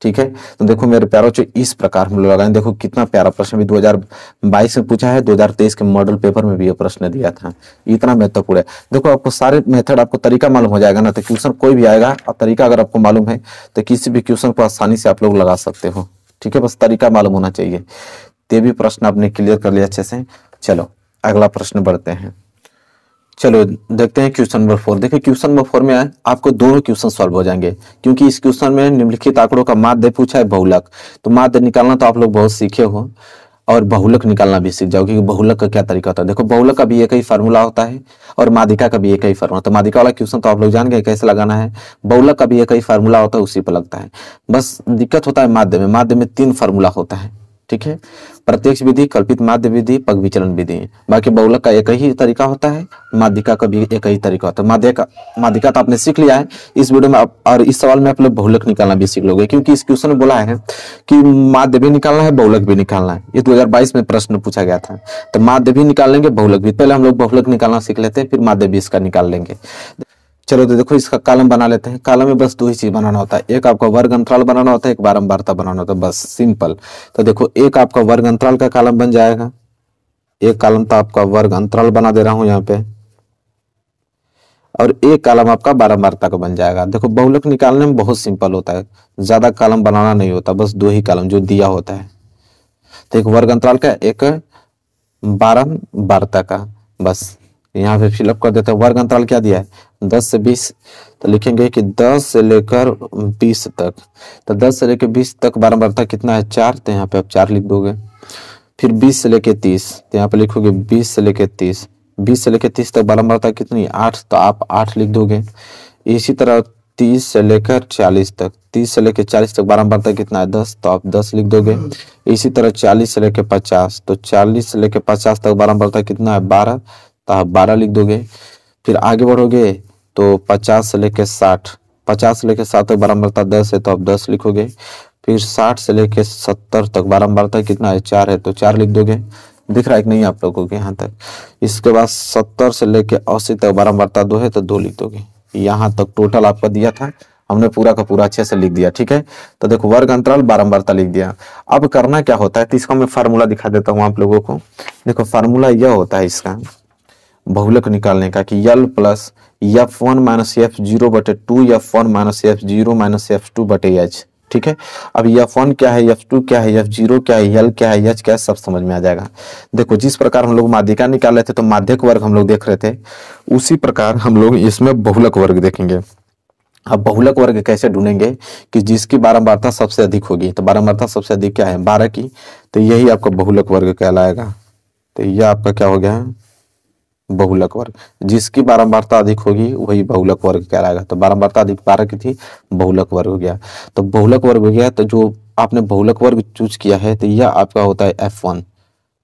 ठीक है। तो देखो मेरे प्यारों जो इस प्रकार हम लोग लगाएं, देखो कितना प्यारा प्रश्न भी 2022 में पूछा है, 2023 के मॉडल पेपर में भी ये प्रश्न दिया था, इतना महत्वपूर्ण है। देखो आपको सारे मेथड, आपको तरीका मालूम हो जाएगा ना, तो क्वेश्चन कोई भी आएगा और तरीका अगर आपको मालूम है तो किसी भी क्वेश्चन को आसानी से आप लोग लगा सकते हो, ठीक है। बस तरीका मालूम होना चाहिए। ते भी प्रश्न आपने क्लियर कर लिया अच्छे से। चलो अगला प्रश्न बढ़ते हैं। चलो देखते हैं क्वेश्चन नंबर 4। देखिए क्वेश्चन नंबर 4 में आपको दोनों क्वेश्चन सॉल्व हो जाएंगे, क्योंकि इस क्वेश्चन में निम्नलिखित आंकड़ों का माध्य पूछा है बहुलक। तो माध्य निकालना तो आप लोग बहुत सीखे हो, और बहुलक निकालना भी सीख जाओ, क्योंकि बहुलक का क्या तरीका होता है। देखो बहुलक का भी एक ही फार्मूला होता है और माध्यिका का भी एक ही फार्मूला। तो माध्यिका वाला क्वेश्चन तो आप लोग जान गए कैसे लगाना है, बहुलक का भी एक ही फार्मूला होता है, उसी पर लगता है। बस दिक्कत होता है माध्य में 3 फार्मूला होता है, ठीक है। प्रत्यक्ष विधि, कल्पित माध्य विधि, पग विचलन विधि। बाकी बहुलक का एक ही तरीका होता है, माध्यिका का भी एक ही तरीका होता है। माध्यिका तो आपने सीख लिया है इस वीडियो में और इस सवाल में आप लोग बहुलक निकालना भी सीख लोगे, क्योंकि इस क्वेश्चन में बोला है कि माध्य भी निकालना है, बहुलक भी निकालना है। ये 2022 में प्रश्न पूछा गया था, तो माध्य भी निकाल लेंगे, बहुलक भी। पहले हम लोग बहुलक निकालना सीख लेते हैं, फिर माध्य भी इसका निकाल लेंगे। चलो तो देखो इसका कॉलम बना लेते हैं। कॉलम में बस 2 ही चीज बनाना होता है, एक आपका वर्ग अंतराल बनाना होता है, एक बारंबारता बनाना होता है, बस सिंपल। तो देखो एक आपका वर्ग अंतराल का कॉलम बन जाएगा, एक कॉलम तो आपका वर्ग अंतराल बना दे रहा हूं यहाँ पे, और एक कॉलम आपका बारंबारता का बन जाएगा। देखो बहुलक निकालने में बहुत सिंपल होता है, ज्यादा कॉलम बनाना नहीं होता, बस 2 ही कॉलम जो दिया होता है। तो एक वर्ग अंतराल का, एक बारंबारता का, बस यहाँ पे फिलअप कर देते हैं। वर्ग अंतराल क्या दिया है 10 से 20, तो लिखेंगे कि 10 से लेकर 20 तक। तो 10 से लेकर 20 तक बारंबारता कितना है 4, तो यहाँ पे आप 4 लिख दोगे। फिर 20 से लेकर 30, तो यहाँ पे लिखोगे 20 से लेकर 30। 20 से लेकर 30 तक बारंबारता कितनी 8, तो आप 8 लिख दोगे। इसी तरह 30 से लेकर 40 तक, 30 से लेकर 40 तक बारंबारता कितना है 10, तो आप 10 लिख दोगे। इसी तरह 40 से लेकर 50, तो 40 से लेकर 50 तक बारंबारता कितना है 12, तो आप 12 लिख दोगे। फिर आगे बढ़ोगे तो 50 से लेकर 60, 50 से लेकर 60 तक बारंबारता 10 है, तो आप 10 लिखोगे। फिर 60 से लेकर 70 तक बारंबारता कितना है 4 है, तो 4 लिख दोगे। दिख रहा है कि नहीं आप लोगों को यहाँ तक। इसके बाद 70 से लेकर 80 तक बारंबारता 2 है, तो 2 लिख दोगे। यहाँ तक टोटल आपका दिया था, हमने पूरा का पूरा अच्छे से लिख दिया, ठीक है। तो देखो वर्ग अंतराल बारंबारता लिख दिया। अब करना क्या होता है, तो इसका मैं फार्मूला दिखा देता हूँ आप लोगों को। देखो फार्मूला यह होता है इसका, बहुलक निकालने का कि यल प्लस F1 माइनस F0 बटे 2 F1 minus F0 minus F2 बटे H। ठीक है, अब F1 क्या है, F2 क्या है, F0 क्या है, यल क्या है, H क्या है, सब समझ में आ जाएगा। देखो जिस प्रकार हम लोग माध्यिका निकाल रहे थे तो माध्यक वर्ग हम लोग देख रहे थे, उसी प्रकार हम लोग इसमें बहुलक वर्ग देखेंगे। अब बहुलक वर्ग कैसे ढूंढेंगे कि जिसकी बारंबारता सबसे अधिक होगी, तो बारंबारता सबसे अधिक क्या है 12 की, तो यही आपका बहुलक वर्ग कहलाएगा। तो यह आपका क्या हो गया, बहुलक वर्ग। जिसकी बारंबारता अधिक होगी वही बहुलक वर्ग कहलाएगा। तो बारंबारता अधिक 12 की थी, बहुलक वर्ग हो गया। तो बहुलक वर्ग हो गया, तो जो आपने बहुलक वर्ग चूज किया है तो यह आपका होता है F1।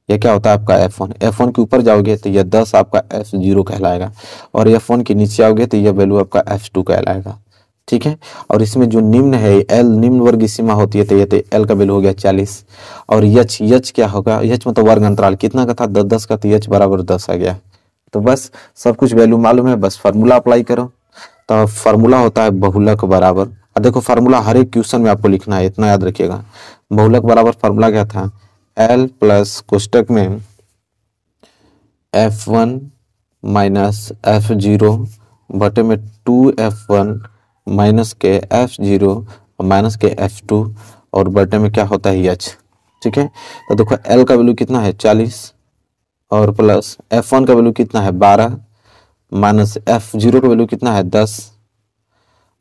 यह क्या होता है आपका F1। F1 के ऊपर जाओगे तो यह 10 आपका F0 कहलाएगा, और F1 के नीचे आओगे तो यह वैल्यू आपका F2 कहलाएगा। ठीक है, और इसमें जो निम्न है L निम्न वर्ग सीमा होती है, तो ये L का वैल्यू हो गया 40। और H क्या होगा, H मतलब वर्ग अंतराल कितना का था 10 का, तो H बराबर 10 आ गया। तो बस सब कुछ वैल्यू मालूम है, बस फार्मूला अप्लाई करो। तो फार्मूला होता है बहुलक बराबर, देखो फार्मूला हर एक क्वेश्चन में आपको लिखना है, इतना याद रखिएगा। बहुलक बराबर फार्मूला क्या था, L प्लस कोष्टक में F1 माइनस F0 बटे में 2F1 माइनस के F0 माइनस के F2 और बटे में क्या होता है H। ठीक है, तो देखो L का वैल्यू कितना है 40 और प्लस F1 का वैल्यू कितना है 12 माइनस F0 का वैल्यू कितना है 10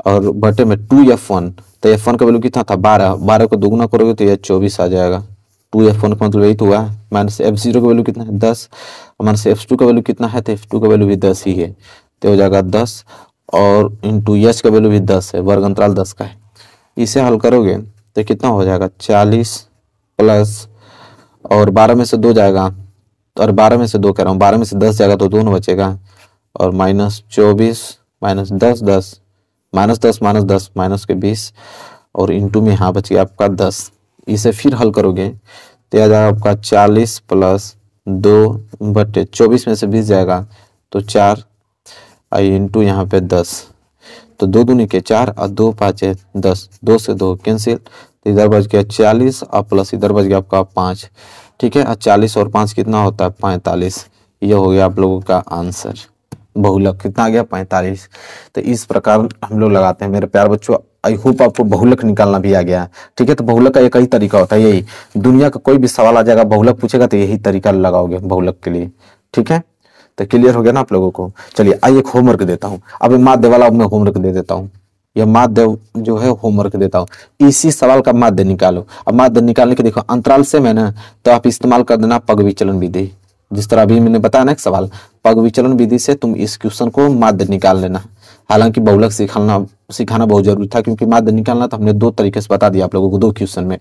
और बटे में 2F1, तो F1 का वैल्यू कितना था 12 को दोगुना करोगे तो यह 24 आ जाएगा। 2F1 का मतलब यही तो हुआ, माइनस F0 का वैल्यू कितना है 10 माइनस F2 का वैल्यू कितना है, तो F2 का वैल्यू भी 10 ही है, तो हो जाएगा 10 और इंटू H का वैल्यू भी 10 है, वर्ग अंतराल 10 का है। इसे हल करोगे तो कितना हो जाएगा 40 प्लस और 12 में से 2 जाएगा, और 12 में से 2 कह रहा हूँ, 12 में से 10 जाएगा तो 2 बचेगा, और minus 24 minus 10 10 minus 10 minus 10 minus के 20 और इंटू में यहाँ बचिए आपका 10। इसे फिर हल करोगे तो आ जाएगा आपका 40 प्लस 2 बटे 24 में से 20 जाएगा तो 4 इंटू यहाँ पे 10, तो 2 दूनी के 4 और 2 पाँचे 10, 2 से 2 कैंसिल, तो इधर बच गया 40 और प्लस इधर बच गया आपका 5। ठीक है, और 40 और 5 कितना होता है 45। ये हो गया आप लोगों का आंसर। बहुलक कितना आ गया 45। तो इस प्रकार हम लोग लगाते हैं मेरे प्यार बच्चों। आई होप आपको बहुलक निकालना भी आ गया। ठीक है, तो बहुलक का एक ही तरीका होता है, यही दुनिया का कोई भी सवाल आ जाएगा बहुलक पूछेगा तो यही तरीका लगाओगे बहुलक के लिए। ठीक है, तो क्लियर हो गया ना आप लोगों को। चलिए आइए एक होमवर्क देता हूँ, अब माध्य वाला मैं होमवर्क दे देता हूँ। यह माध्य जो है होमवर्क देता हूँ, इसी सवाल का माध्य निकालो। अब माध्य निकालने के देखो अंतराल से मैं ना, तो आप इस्तेमाल कर देना पग विचलन विधि। जिस तरह अभी मैंने बताया ना एक सवाल, पग विचलन विधि से तुम इस क्वेश्चन को माध्य निकाल लेना। हालांकि बहुलक सिखाना बहुत जरूरी था, क्योंकि माध्य निकालना तो हमने 2 तरीके से बता दिया आप लोगों को 2 क्वेश्चन में।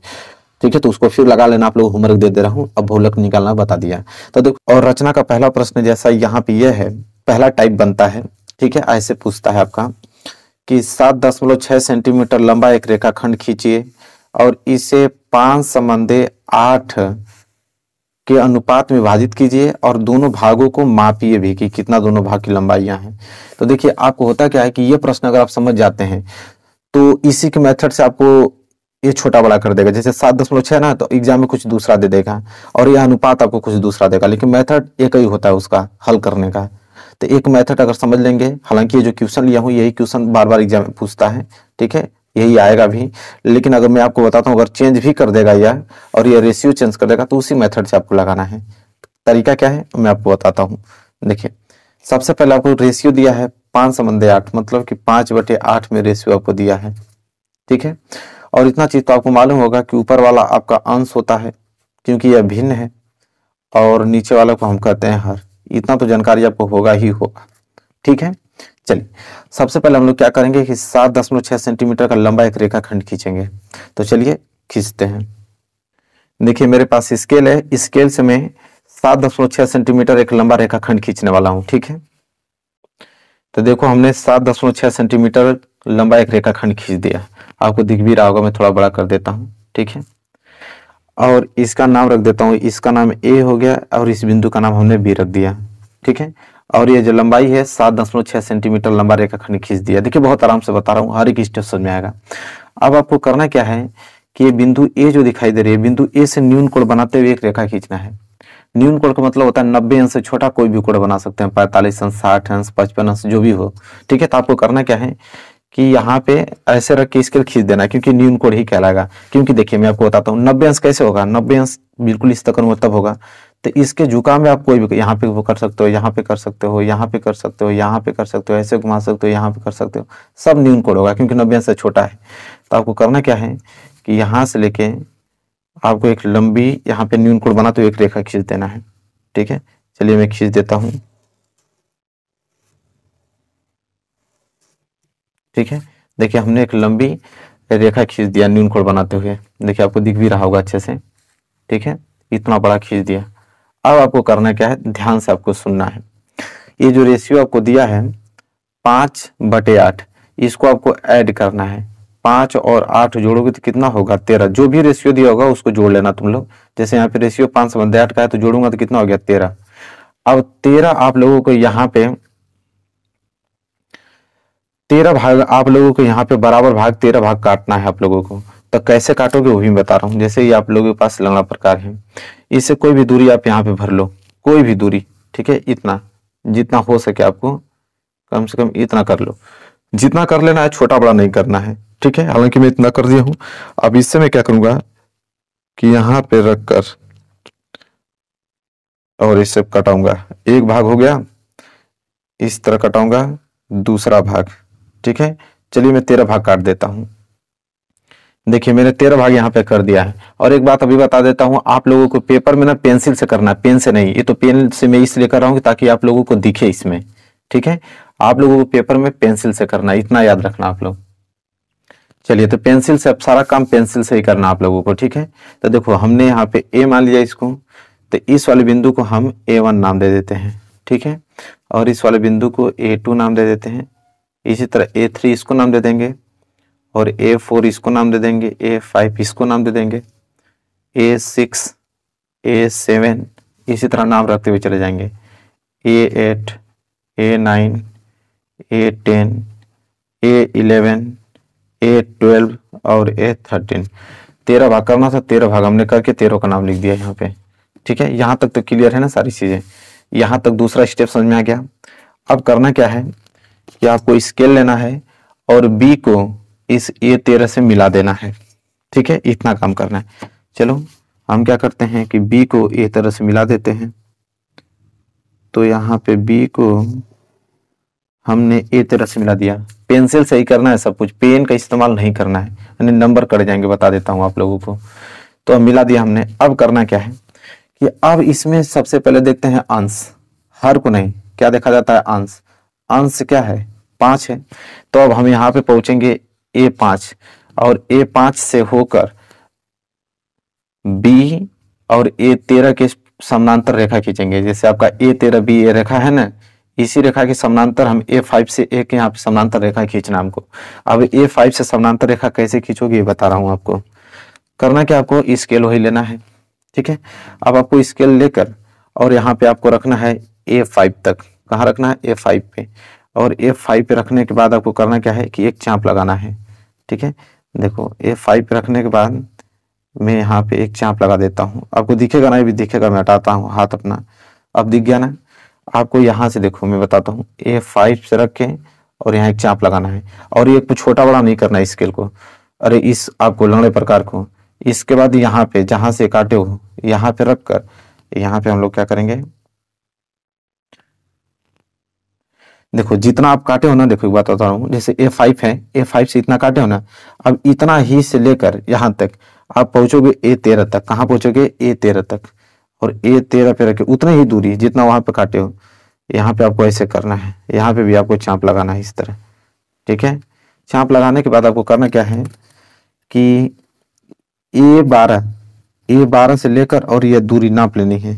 ठीक है, तो उसको फिर लगा लेना, आप लोग होमवर्क दे रहा हूँ। अब बहुलक निकालना बता दिया तो देखो, और रचना का पहला प्रश्न जैसा यहाँ पे यह है, पहला टाइप बनता है। ठीक है, ऐसे पूछता है आपका कि 7.6 सेंटीमीटर लंबा एक रेखाखंड खींचिए और इसे 5 संबंधे 8 के अनुपात में विभाजित कीजिए और दोनों भागों को मापिए भी कि कितना दोनों भाग की लंबाइयां हैं। तो देखिए आपको होता क्या है कि ये प्रश्न अगर आप समझ जाते हैं तो इसी के मेथड से आपको ये छोटा बड़ा कर देगा। जैसे 7.6 ना, तो एग्जाम में कुछ दूसरा दे देगा और यह अनुपात आपको कुछ दूसरा देगा, लेकिन मेथड एक ही होता है उसका हल करने का। तो एक मेथड अगर समझ लेंगे, हालांकि ये जो क्वेश्चन लिया हूँ यही क्वेश्चन बार बार एग्जाम में पूछता है। ठीक है, यही आएगा भी, लेकिन अगर मैं आपको बताता हूँ अगर चेंज भी कर देगा यह और ये रेशियो चेंज कर देगा तो उसी मेथड से आपको लगाना है। तरीका क्या है मैं आपको बताता हूँ। देखिए सबसे पहले आपको रेशियो दिया है 5 संबंधे 8, मतलब कि 5/8 में रेशियो आपको दिया है। ठीक है, और इतना चीज तो आपको मालूम होगा कि ऊपर वाला आपका अंश होता है क्योंकि यह भिन्न है, और नीचे वाला को हम कहते हैं हर। इतना तो जानकारी आपको होगा ही होगा। ठीक है, चलिए सबसे पहले हम लोग क्या करेंगे कि 7.6 सेंटीमीटर का लंबा एक रेखाखंड खींचेंगे। तो चलिए खींचते हैं। देखिए मेरे पास स्केल है, स्केल से मैं 7.6 सेंटीमीटर एक लंबा रेखाखंड खींचने वाला हूं। ठीक है, तो देखो हमने 7.6 सेंटीमीटर लंबा एक रेखाखंड खींच दिया। आपको दिख भी रहा होगा, मैं थोड़ा बड़ा कर देता हूँ। ठीक है, और इसका नाम रख देता हूँ, इसका नाम ए हो गया और इस बिंदु का नाम हमने बी रख दिया। ठीक है, और ये जो लंबाई है 7.6 सेंटीमीटर लंबा रेखाखंड खींच दिया। देखिए बहुत आराम से बता रहा हूँ, हर एक स्टेप समझ में आएगा। अब आपको करना क्या है कि ये बिंदु ए जो दिखाई दे रही है, बिंदु ए से न्यून कोण बनाते हुए एक रेखा खींचना है। न्यून कोण का मतलब होता है 90 अंश से छोटा कोई भी कोण बना सकते हैं, 45 अंश, 60 अंश, 55 अंश, जो भी हो। ठीक है, तो आपको करना क्या है कि यहाँ पे ऐसे रख के स्केल खींच देना, क्योंकि न्यून कोण ही कहलाएगा। क्योंकि देखिए मैं आपको बताता हूँ 90 अंश कैसे होगा, 90 अंश बिल्कुल इस तक तब होगा। तो इसके झुकाव में आप कोई भी यहाँ पे वो कर सकते हो, यहाँ पे कर सकते हो, यहाँ पे कर सकते हो, यहाँ पे कर सकते हो, ऐसे घुमा सकते हो, यहाँ पे कर सकते हो, सब न्यून कोण होगा क्योंकि 90 अंश से छोटा है। तो आपको करना क्या है कि यहाँ से लेके आपको एक लंबी यहाँ पे न्यून कोण बना तो एक रेखा खींच देना है। ठीक है, चलिए मैं खींच देता हूँ। ठीक है, देखिए हमने एक लंबी रेखा खींच दिया न्यून कोण बनाते हुए, देखिए आपको दिख भी रहा होगा अच्छे से। ठीक है, इतना बड़ा खींच दिया। अब आपको करना क्या है, ध्यान से आपको सुनना है। ये जो रेशियो आपको दिया है 5/8, इसको आपको ऐड करना है। 5 और 8 जोड़ोगे तो कितना होगा, 13। जो भी रेशियो दिया होगा उसको जोड़ लेना तुम लोग। जैसे यहाँ पे रेशियो 5/8 का है तो जोड़ूंगा तो कितना हो गया, 13। अब 13 आप लोगों को यहाँ पे 13 भाग, आप लोगों को यहाँ पे बराबर भाग 13 भाग काटना है आप लोगों को। तो कैसे काटोगे वो भी बता रहा हूँ। जैसे ही आप लोगों के पास लंगड़ा प्रकार है, इससे कोई भी दूरी आप यहाँ पे भर लो, कोई भी दूरी। ठीक है, इतना जितना हो सके आपको कम से कम इतना कर लो, जितना कर लेना है, छोटा बड़ा नहीं करना है। ठीक है, हालांकि मैं इतना कर दिया हूं। अब इससे मैं क्या करूंगा कि यहाँ पे रखकर और इससे कटाऊंगा, एक भाग हो गया, इस तरह कटाऊंगा दूसरा भाग। ठीक है, चलिए मैं 13 भाग काट देता हूं। देखिए मैंने 13 भाग यहाँ पे कर दिया है। और एक बात अभी बता देता हूँ, आप लोगों को पेपर में ना पेंसिल से करना है, पेन से नहीं। ये तो पेन से मैं इसलिए कर रहा हूँ ताकि आप लोगों को दिखे इसमें। ठीक है, आप लोगों को पेपर में पेंसिल से करना है, इतना याद रखना आप लोग। चलिए, तो पेंसिल से अब सारा काम पेंसिल से ही करना आप लोगों को। ठीक है, तो देखो हमने यहाँ पे ए मान लिया इसको, तो इस वाले बिंदु को हम A1 नाम दे देते हैं। ठीक है, और इस वाले बिंदु को A2 नाम दे देते हैं। इसी तरह A3 इसको नाम दे देंगे, और A4 इसको नाम दे देंगे, A5 इसको नाम दे देंगे, A6, A7 इसी तरह नाम रखते हुए चले जाएंगे। A8, A9, A10, A11, A12 और A13। 13 भाग करना था, 13 भाग हमने करके 13 का नाम लिख दिया यहाँ पे। ठीक है, यहाँ तक तो क्लियर है ना सारी चीजें, यहाँ तक दूसरा स्टेप समझ में आ गया। अब करना क्या है कि आपको स्केल लेना है और B को इस A13 से मिला देना है। ठीक है, इतना काम करना है। चलो हम क्या करते हैं कि B को A13 से मिला देते हैं। तो यहाँ पे B को हमने A13 से मिला दिया। पेंसिल से ही करना है सब कुछ, पेन का इस्तेमाल नहीं करना है, यानी नंबर कट जाएंगे, बता देता हूँ आप लोगों को। तो अब मिला दिया हमने। अब करना क्या है कि अब इसमें सबसे पहले देखते हैं अंश, हर को नहीं, क्या देखा जाता है, अंश। अंश क्या है, 5 है। तो अब हम यहाँ पे पहुंचेंगे A5, और A5 से होकर B और A13 के समानांतर रेखा खींचेंगे। जैसे आपका A13 B ये रेखा है ना, इसी रेखा के समानांतर हम A5 से एक यहाँ पे समानांतर रेखा खींचना हमको। अब A5 से समानांतर रेखा कैसे खींचोगे ये बता रहा हूँ आपको। करना क्या, आपको स्केल वही लेना है। ठीक है, अब आपको स्केल लेकर और यहाँ पे आपको रखना है A5 तक। कहाँ रखना है, A5 पे। और A5 पे रखने के बाद आपको करना क्या है कि एक चाप लगाना है। ठीक है, देखो A5 पे रखने के बाद मैं यहाँ पे एक चाप लगा देता हूँ, आपको दिखेगा ना, ये भी दिखेगा। मैं हटाता हूँ हाथ अपना, अब दिख गया ना आपको। यहाँ से देखो मैं बताता हूँ, A5 से रख के और यहाँ एक चाप लगाना है। और ये कुछ छोटा बड़ा नहीं करना है स्केल को, अरे इस आपको लंगड़े प्रकार को। इसके बाद यहाँ पे जहां से काटे हो यहाँ पे रख कर, यहाँ पे हम लोग क्या करेंगे, देखो जितना आप काटे हो ना, देखो एक बात बता रहा हूँ, जैसे A5 है, A5 से इतना काटे हो ना, अब इतना ही से लेकर यहाँ तक आप पहुंचोगे A13 तक। कहाँ पहुंचोगे, A13 तक। और A13 पे रखे उतना ही दूरी जितना वहां पे काटे हो, यहाँ पे आपको ऐसे करना है। यहाँ पे भी आपको चाप लगाना है इस तरह। ठीक है, चाप लगाने के बाद आपको करना क्या है कि A12 से लेकर और ये दूरी नाप लेनी है।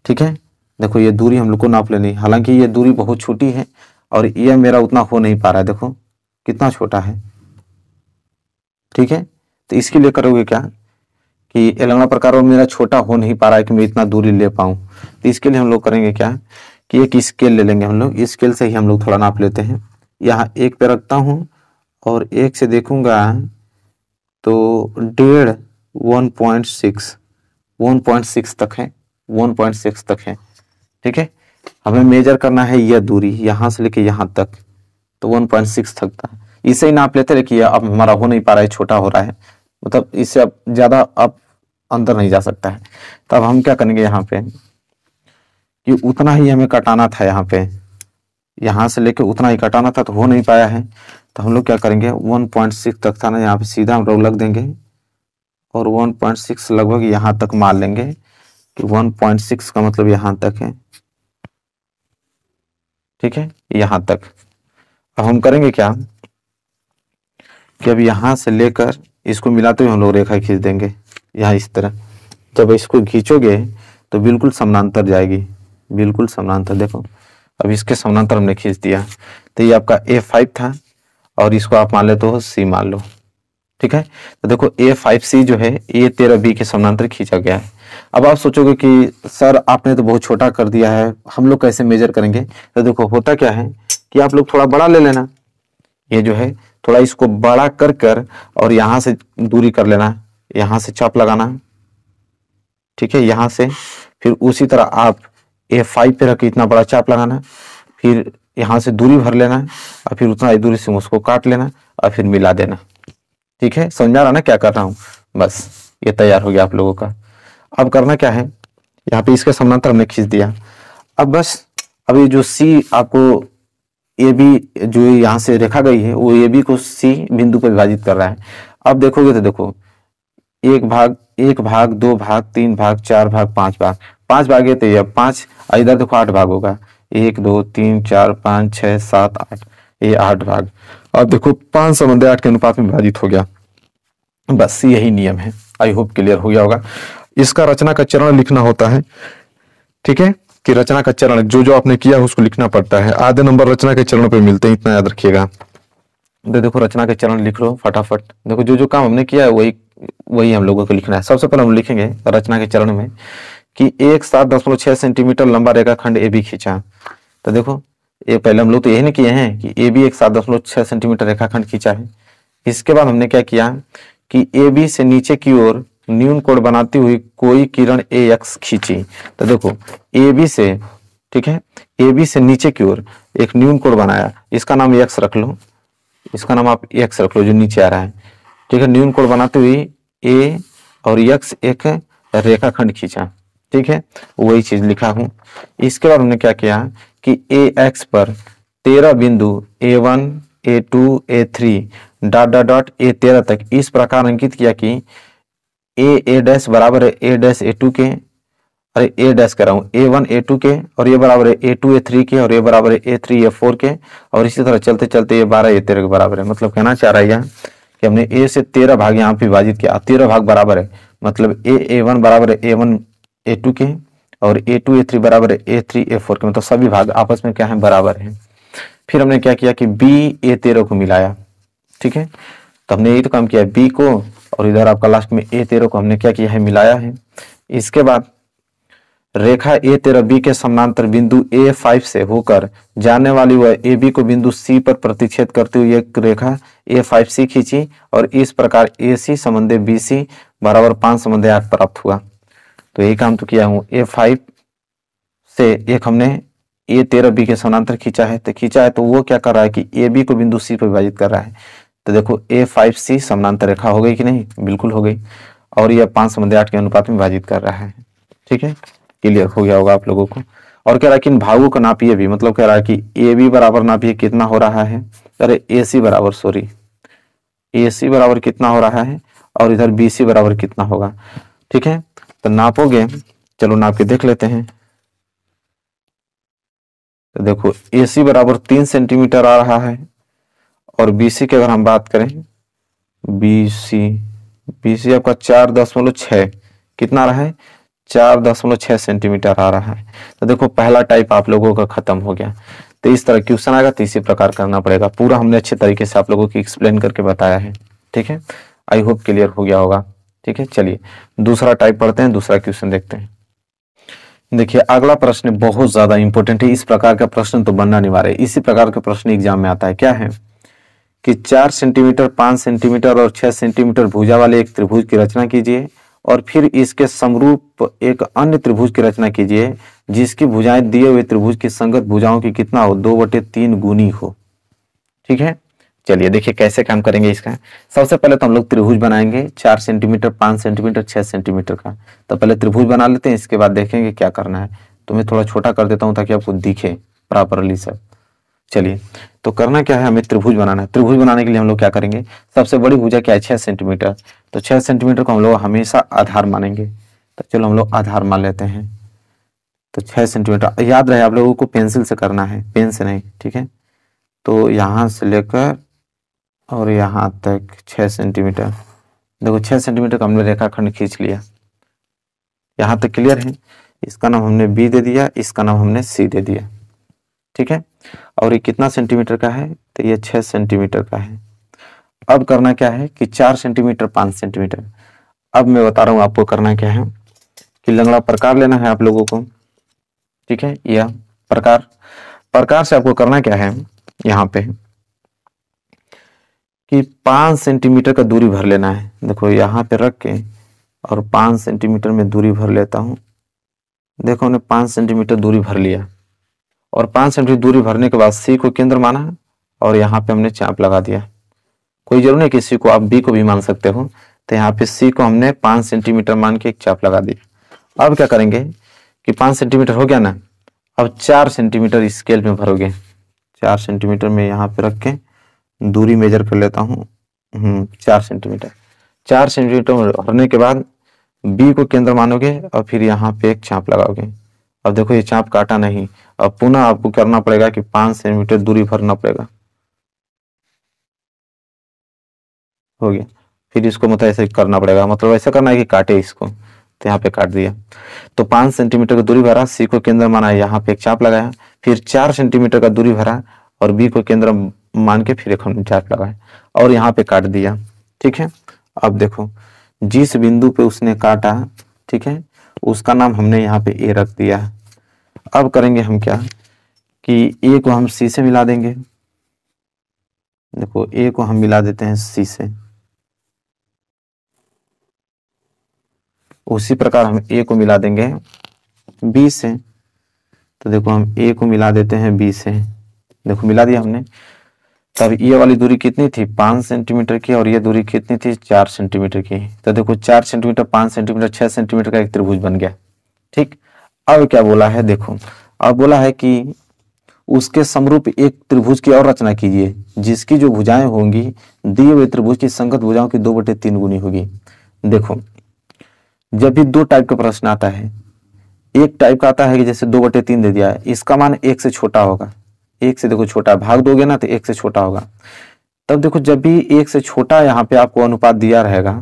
ठीक है, देखो ये दूरी हम लोग को नाप लेनी है। हालांकि ये दूरी बहुत छोटी है और ये मेरा उतना हो नहीं पा रहा है, देखो कितना छोटा है। ठीक है, तो इसके लिए करोगे क्या कि ये लंगड़ा प्रकार मेरा छोटा हो नहीं पा रहा है कि मैं इतना दूरी ले पाऊं। तो इसके लिए हम लोग करेंगे क्या कि एक स्केल ले लेंगे हम लोग। स्केल से ही हम लोग थोड़ा नाप लेते हैं। यहाँ एक पे रखता हूँ और एक से देखूंगा तो 1.5 1.6 तक है। 1.6 तक है। ठीक है, हमें मेजर करना है यह दूरी यहाँ से लेके यहाँ तक, तो 1.6 तक था। इसे ही नाप लेते, लेकिन अब हमारा हो नहीं पा रहा है, छोटा हो रहा है, मतलब इससे अब ज्यादा अब अंदर नहीं जा सकता है। तब हम क्या करेंगे यहाँ पे कि उतना ही हमें कटाना था, यहाँ पे यहाँ से लेके उतना ही कटाना था, तो हो नहीं पाया है। तो हम लोग क्या करेंगे, 1.6 तक था ना, यहाँ पे सीधा हम लोग लग देंगे और 1.6 लगभग यहाँ तक मान लेंगे कि 1.6 का मतलब यहाँ तक है। ठीक है, यहाँ तक। अब हम करेंगे क्या कि अब यहाँ से लेकर इसको मिलाते हुए हम लोग रेखा खींच देंगे यहाँ इस तरह। जब इसको खींचोगे तो बिल्कुल समानांतर जाएगी, बिल्कुल समानांतर। देखो अब इसके समानांतर हमने खींच दिया, तो ये आपका A5 था और इसको आप मान लेते हो C मान लो। ठीक है, तो देखो A5C जो है A13B के समानांतर खींचा गया है। अब आप सोचोगे कि सर आपने तो बहुत छोटा कर दिया है, हम लोग कैसे मेजर करेंगे? तो देखो होता क्या है कि आप लोग थोड़ा बड़ा ले लेना, ये जो है थोड़ा इसको बड़ा कर कर और यहाँ से दूरी कर लेना, यहाँ से चाप लगाना। ठीक है, यहाँ से फिर उसी तरह आप A5 पे रख के इतना बड़ा चाप लगाना, फिर यहाँ से दूरी भर लेना और फिर उतना ही दूरी से उसको काट लेना और फिर मिला देना। ठीक है, समझ आ रहा ना क्या कर रहा हूँ? बस ये तैयार हो गया आप लोगों का। अब करना क्या है, यहाँ पे इसके समानांतर हमने खींच दिया। अब बस अब ये जो C आपको ए बी जो यहाँ से रेखा गई है वो ए बी को C बिंदु पर विभाजित कर रहा है। अब देखोगे तो देखो 1 भाग 1 भाग 2 भाग 3 भाग 4 भाग 5 भाग 5 भाग है, तो ये 5 इधर देखो 8 भाग होगा, 1 2 3 4 5 6 7 8, ये 8 भाग। अब देखो 5/8 के अनुपात में विभाजित हो गया। बस यही नियम है। आई होप क्लियर हो गया होगा। इसका रचना का चरण लिखना होता है। ठीक है, कि रचना का चरण जो जो आपने किया उसको लिखना पड़ता है। आधे नंबर रचना के चरण पे मिलते हैं, इतना याद रखिएगा। तो देखो रचना के चरण लिख लो फटाफट। देखो जो जो काम हमने किया है वही हम लोगों को लिखना है। सबसे पहले हम लिखेंगे रचना के चरण में कि एक 7.6 सेंटीमीटर लंबा रेखाखंड ए बी खींचा। तो देखो ये पहले हम लोग तो यही नहीं किए हैं कि ए बी एक 7.6 सेंटीमीटर रेखाखंड खींचा है। इसके बाद हमने क्या किया कि ए बी से नीचे की ओर न्यून कोण बनाती हुई कोई किरण ए एक्स खींची। तो देखो ए बी से, ठीक है, ए बी से नीचे की ओर एक न्यून कोण बनाया, इसका नाम एक्स रख लो, इसका नाम आप एक्स रख लो जो नीचे आ रहा है। ठीक है, न्यून कोण बनाते हुए ए और एक्स एक रेखाखंड खींचा। ठीक है, वही चीज लिखा हूं। इसके बाद हमने क्या किया कि ए एक्स पर 13 बिंदु A1 A2 A3 dot dot dot A13 तक इस प्रकार अंकित किया कि ए डैश बराबर है ए डैश A2 के, अरे ए डैश कर रहा हूँ A1 A2 के, और ये बराबर है A2 A3 के, और ये बराबर है A3 A4 के, और इसी तरह चलते चलते ये 12 A13 के बराबर है। मतलब कहना चाह रहा है कि हमने ए से 13 भाग यहाँ पे विभाजित किया, 13 भाग बराबर है, मतलब A1 बराबर है A1 A2 के और A2 A3 बराबर है A3 A4 के, मतलब सभी भाग आपस में क्या है, बराबर है। फिर हमने क्या किया कि B A13 को मिलाया। ठीक है, तो हमने यही तो काम किया है, B को और इधर आपका लास्ट में A13 को हमने क्या किया है, मिलाया है। इसके बाद रेखा A13B के समानांतर बिंदु A5 से होकर जाने वाली वह AB को बिंदु C पर प्रतिच्छेद करते हुए एक रेखा A5C खींची और इस प्रकार AC संबंधी BC बराबर 5/8 प्राप्त हुआ। तो यही काम तो किया हूँ। A5 से एक हमने A13B के समानांतर खींचा है, तो वो क्या कर रहा है कि AB को बिंदु C पर विभाजित कर रहा है। तो देखो A5C समानांतर रेखा हो गई कि नहीं, बिल्कुल हो गई, और यह 5/8 के अनुपात में विभाजित कर रहा है। ठीक है, क्लियर हो गया होगा आप लोगों को। और कह रहा है कि इन भागों को नापिए भी, मतलब कह रहा है कि AB बराबर नापिए कितना हो रहा है, अरे AC बराबर कितना हो रहा है, और इधर BC बराबर कितना होगा। ठीक है, तो नापोगे, चलो नाप के देख लेते हैं। तो देखो AC बराबर 3 सेंटीमीटर आ रहा है, और BC की अगर हम बात करें, BC आपका 4.6 कितना आ रहा है, 4.6 सेंटीमीटर आ रहा है। तो देखो पहला टाइप आप लोगों का खत्म हो गया। तो इस तरह क्वेश्चन आएगा तो इसी प्रकार करना पड़ेगा। पूरा हमने अच्छे तरीके से आप लोगों की एक्सप्लेन करके बताया है। ठीक है, आई होप क्लियर हो गया होगा। ठीक है, चलिए दूसरा टाइप पढ़ते हैं, दूसरा क्वेश्चन देखते हैं। देखिए अगला प्रश्न बहुत ज्यादा इंपॉर्टेंट है। इस प्रकार का प्रश्न तो बनना अनिवार्य है, इसी प्रकार का प्रश्न एग्जाम में आता है। क्या है कि 4 सेंटीमीटर 5 सेंटीमीटर और 6 सेंटीमीटर भुजा वाले एक त्रिभुज की रचना कीजिए और फिर इसके समरूप एक अन्य त्रिभुज की रचना कीजिए जिसकी भुजाएं दिए हुए त्रिभुज की संगत भुजाओं की कितना हो, 2/3 गुनी हो। ठीक है, चलिए देखिए कैसे काम करेंगे इसका। सबसे पहले तो हम लोग त्रिभुज बनाएंगे 4 सेंटीमीटर, 5 सेंटीमीटर, 6 सेंटीमीटर का। तो पहले त्रिभुज बना लेते हैं, इसके बाद देखेंगे क्या करना है। तो मैं थोड़ा छोटा कर देता हूं ताकि आपको दिखे प्रॉपरली सब। चलिए, तो करना क्या है, हमें त्रिभुज बनाना है। त्रिभुज बनाने के लिए हम लोग क्या करेंगे, सबसे बड़ी भुजा क्या है, 6 सेंटीमीटर। तो 6 सेंटीमीटर को हम लोग हमेशा आधार मानेंगे। तो चलो हम लोग आधार मान लेते हैं। तो 6 सेंटीमीटर, याद रहे आप लोगों को पेंसिल से करना है, पेन से नहीं, ठीक है। तो यहाँ से लेकर और यहाँ तक 6 सेंटीमीटर। देखो 6 सेंटीमीटर का हमने रेखाखंड खींच लिया। यहाँ तक क्लियर है। इसका नाम हमने बी दे दिया, इसका नाम हमने सी दे दिया। ठीक है, और ये कितना सेंटीमीटर का है, तो ये 6 सेंटीमीटर का है। अब करना क्या है कि 4 सेंटीमीटर, 5 सेंटीमीटर। अब मैं बता रहा हूँ आपको करना क्या है कि लंगड़ा प्रकार लेना है आप लोगों को। ठीक है, यह प्रकार से आपको करना क्या है, यहाँ पे कि 5 सेंटीमीटर का दूरी भर लेना है। देखो यहाँ पे रख के और 5 सेंटीमीटर में दूरी भर लेता हूँ। देखो हमने 5 सेंटीमीटर दूरी भर लिया और 5 सेंटीमीटर दूरी भरने के बाद सी को केंद्र माना और यहाँ पे हमने चाप लगा दिया। कोई जरूर नहीं कि सी को आप बी को भी मान सकते हो। तो यहाँ पे सी को हमने 5 सेंटीमीटर मान के एक चाप लगा दिया। अब क्या करेंगे कि 5 सेंटीमीटर हो गया ना, अब 4 सेंटीमीटर स्केल में भरोगे। 4 सेंटीमीटर में यहाँ पे रख के दूरी मेजर कर लेता हूँ। 4 सेंटीमीटर। 4 सेंटीमीटर भरने के बाद बी को केंद्र मानोगे और फिर यहाँ पे एक चाप लगाओगे। अब देखो ये चाप काटा नहीं। अब पुनः आपको करना पड़ेगा कि 5 सेंटीमीटर दूरी भरना पड़ेगा। हो गया। फिर इसको मतलब ऐसे करना पड़ेगा, मतलब ऐसा करना है कि काटे इसको। तो यहाँ पे काट दिया। तो 5 सेंटीमीटर का दूरी भरा, सी को केंद्र माना, यहाँ पे एक चाप लगाया। फिर 4 सेंटीमीटर का दूरी भरा और बी को केंद्र मान के फिर एक चाप लगाया और यहाँ पे काट दिया। ठीक है, अब देखो जिस बिंदु पे उसने काटा, ठीक है, उसका नाम हमने यहाँ पे ए रख दिया। अब करेंगे हम क्या कि ए को हम सी से मिला देंगे। देखो ए को हम मिला देते हैं सी से। उसी प्रकार हम ए को मिला देंगे बी से। तो देखो हम ए को मिला देते हैं बी से। देखो मिला दिया हमने। तब ये वाली दूरी कितनी थी, 5 सेंटीमीटर की, और ये दूरी कितनी थी, 4 सेंटीमीटर की। तो देखो 4 सेंटीमीटर, 5 सेंटीमीटर, 6 सेंटीमीटर का एक त्रिभुज बन गया। ठीक, अब क्या बोला है, देखो अब बोला है कि उसके समरूप एक त्रिभुज की और रचना कीजिए जिसकी जो भुजाएं होंगी दिए हुए त्रिभुज की संगत भुजाओं की 2/3 गुनी होगी। देखो जब भी 2 टाइप का प्रश्न आता है, एक टाइप का आता है कि जैसे 2/3 दे दिया है, इसका मान 1 से छोटा होगा। 1 से देखो छोटा, भाग दोगे ना तो 1 से छोटा होगा। तब देखो जब भी 1 से छोटा यहाँ पे आपको अनुपात दिया रहेगा,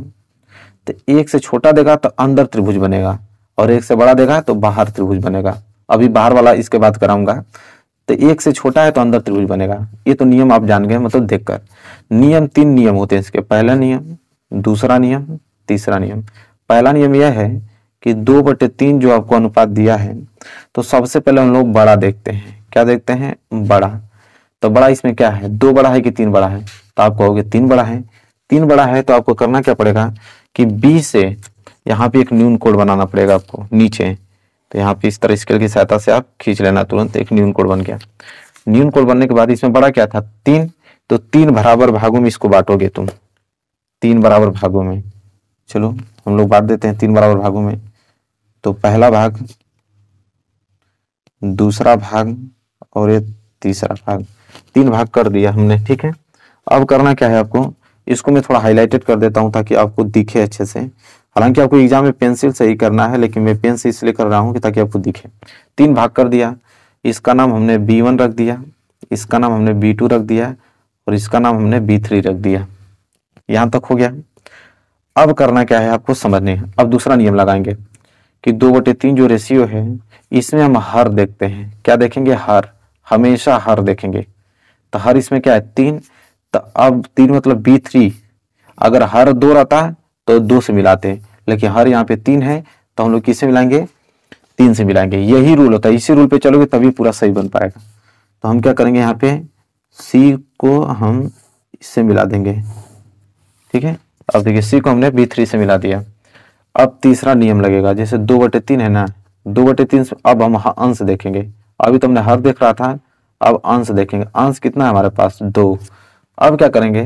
तो 1 से छोटा देगा तो अंदर त्रिभुज बनेगा और 1 से बड़ा देगा तो बाहर त्रिभुज बनेगा। अभी बाहर वाला इसके बाद कराऊंगा। तो 1 से छोटा है तो अंदर त्रिभुज बनेगा। ये तो नियम आप जान गए, मतलब देखकर। नियम 3 नियम होते हैं इसके। पहला नियम, दूसरा नियम, तीसरा नियम। पहला नियम यह है कि 2/3 जो आपको अनुपात दिया है, तो सबसे पहले हम लोग बड़ा देखते हैं। क्या देखते हैं, बड़ा। तो बड़ा इसमें क्या है, 2 बड़ा है कि 3 बड़ा है, तो आप कहोगे 3 बड़ा है। 3 बड़ा है तो आपको करना क्या पड़ेगा कि बी से यहाँ पे एक न्यून कोड बनाना पड़ेगा आपको नीचे। तो यहाँ पे इस तरह स्केल की सहायता से आप खींच लेना, तुरंत एक न्यून कोड बन गया। न्यून कोड बनने के बाद इसमें बड़ा क्या था, 3। तो 3 बराबर भागों में इसको बांटोगे तुम, 3 बराबर भागों में। चलो हम लोग बांट देते हैं 3 बराबर भागों में। तो पहला भाग, दूसरा भाग और ये तीसरा भाग, 3 भाग कर दिया हमने। ठीक है, अब करना क्या है आपको, इसको मैं थोड़ा हाईलाइटेड कर देता हूं ताकि आपको दिखे अच्छे से। हालांकि आपको एग्जाम में पेंसिल से ही करना है, लेकिन मैं पेन से इसलिए कर रहा हूं कि ताकि आपको दिखे। 3 भाग कर दिया। इसका नाम हमने B1 रख दिया, इसका नाम हमने B2 रख दिया और इसका नाम हमने B3 रख दिया। यहां तक हो गया। अब करना क्या है आपको समझने। अब दूसरा नियम लगाएंगे कि 2/3 जो रेशियो है, इसमें हम हर देखते हैं। क्या देखेंगे, हर, हमेशा हर देखेंगे। तो हर इसमें क्या है, 3। तो अब 3 मतलब B3। अगर हर 2 रहता तो 2 से मिलाते, लेकिन हर यहाँ पे 3 है तो हम लोग किससे मिलाएंगे, 3 से मिलाएंगे। यही रूल होता है, इसी रूल पे चलोगे तभी पूरा सही बन पाएगा। तो हम क्या करेंगे, यहाँ पे C को हम इससे मिला देंगे। ठीक है, अब देखिए C को हमने B3 से मिला दिया। अब तीसरा नियम लगेगा, जैसे 2/3 है ना, 2/3 से अब हम अंश देखेंगे। अभी तुमने हर देख रहा था, अब अंश देखेंगे। अंश कितना है हमारे पास 2। अब क्या करेंगे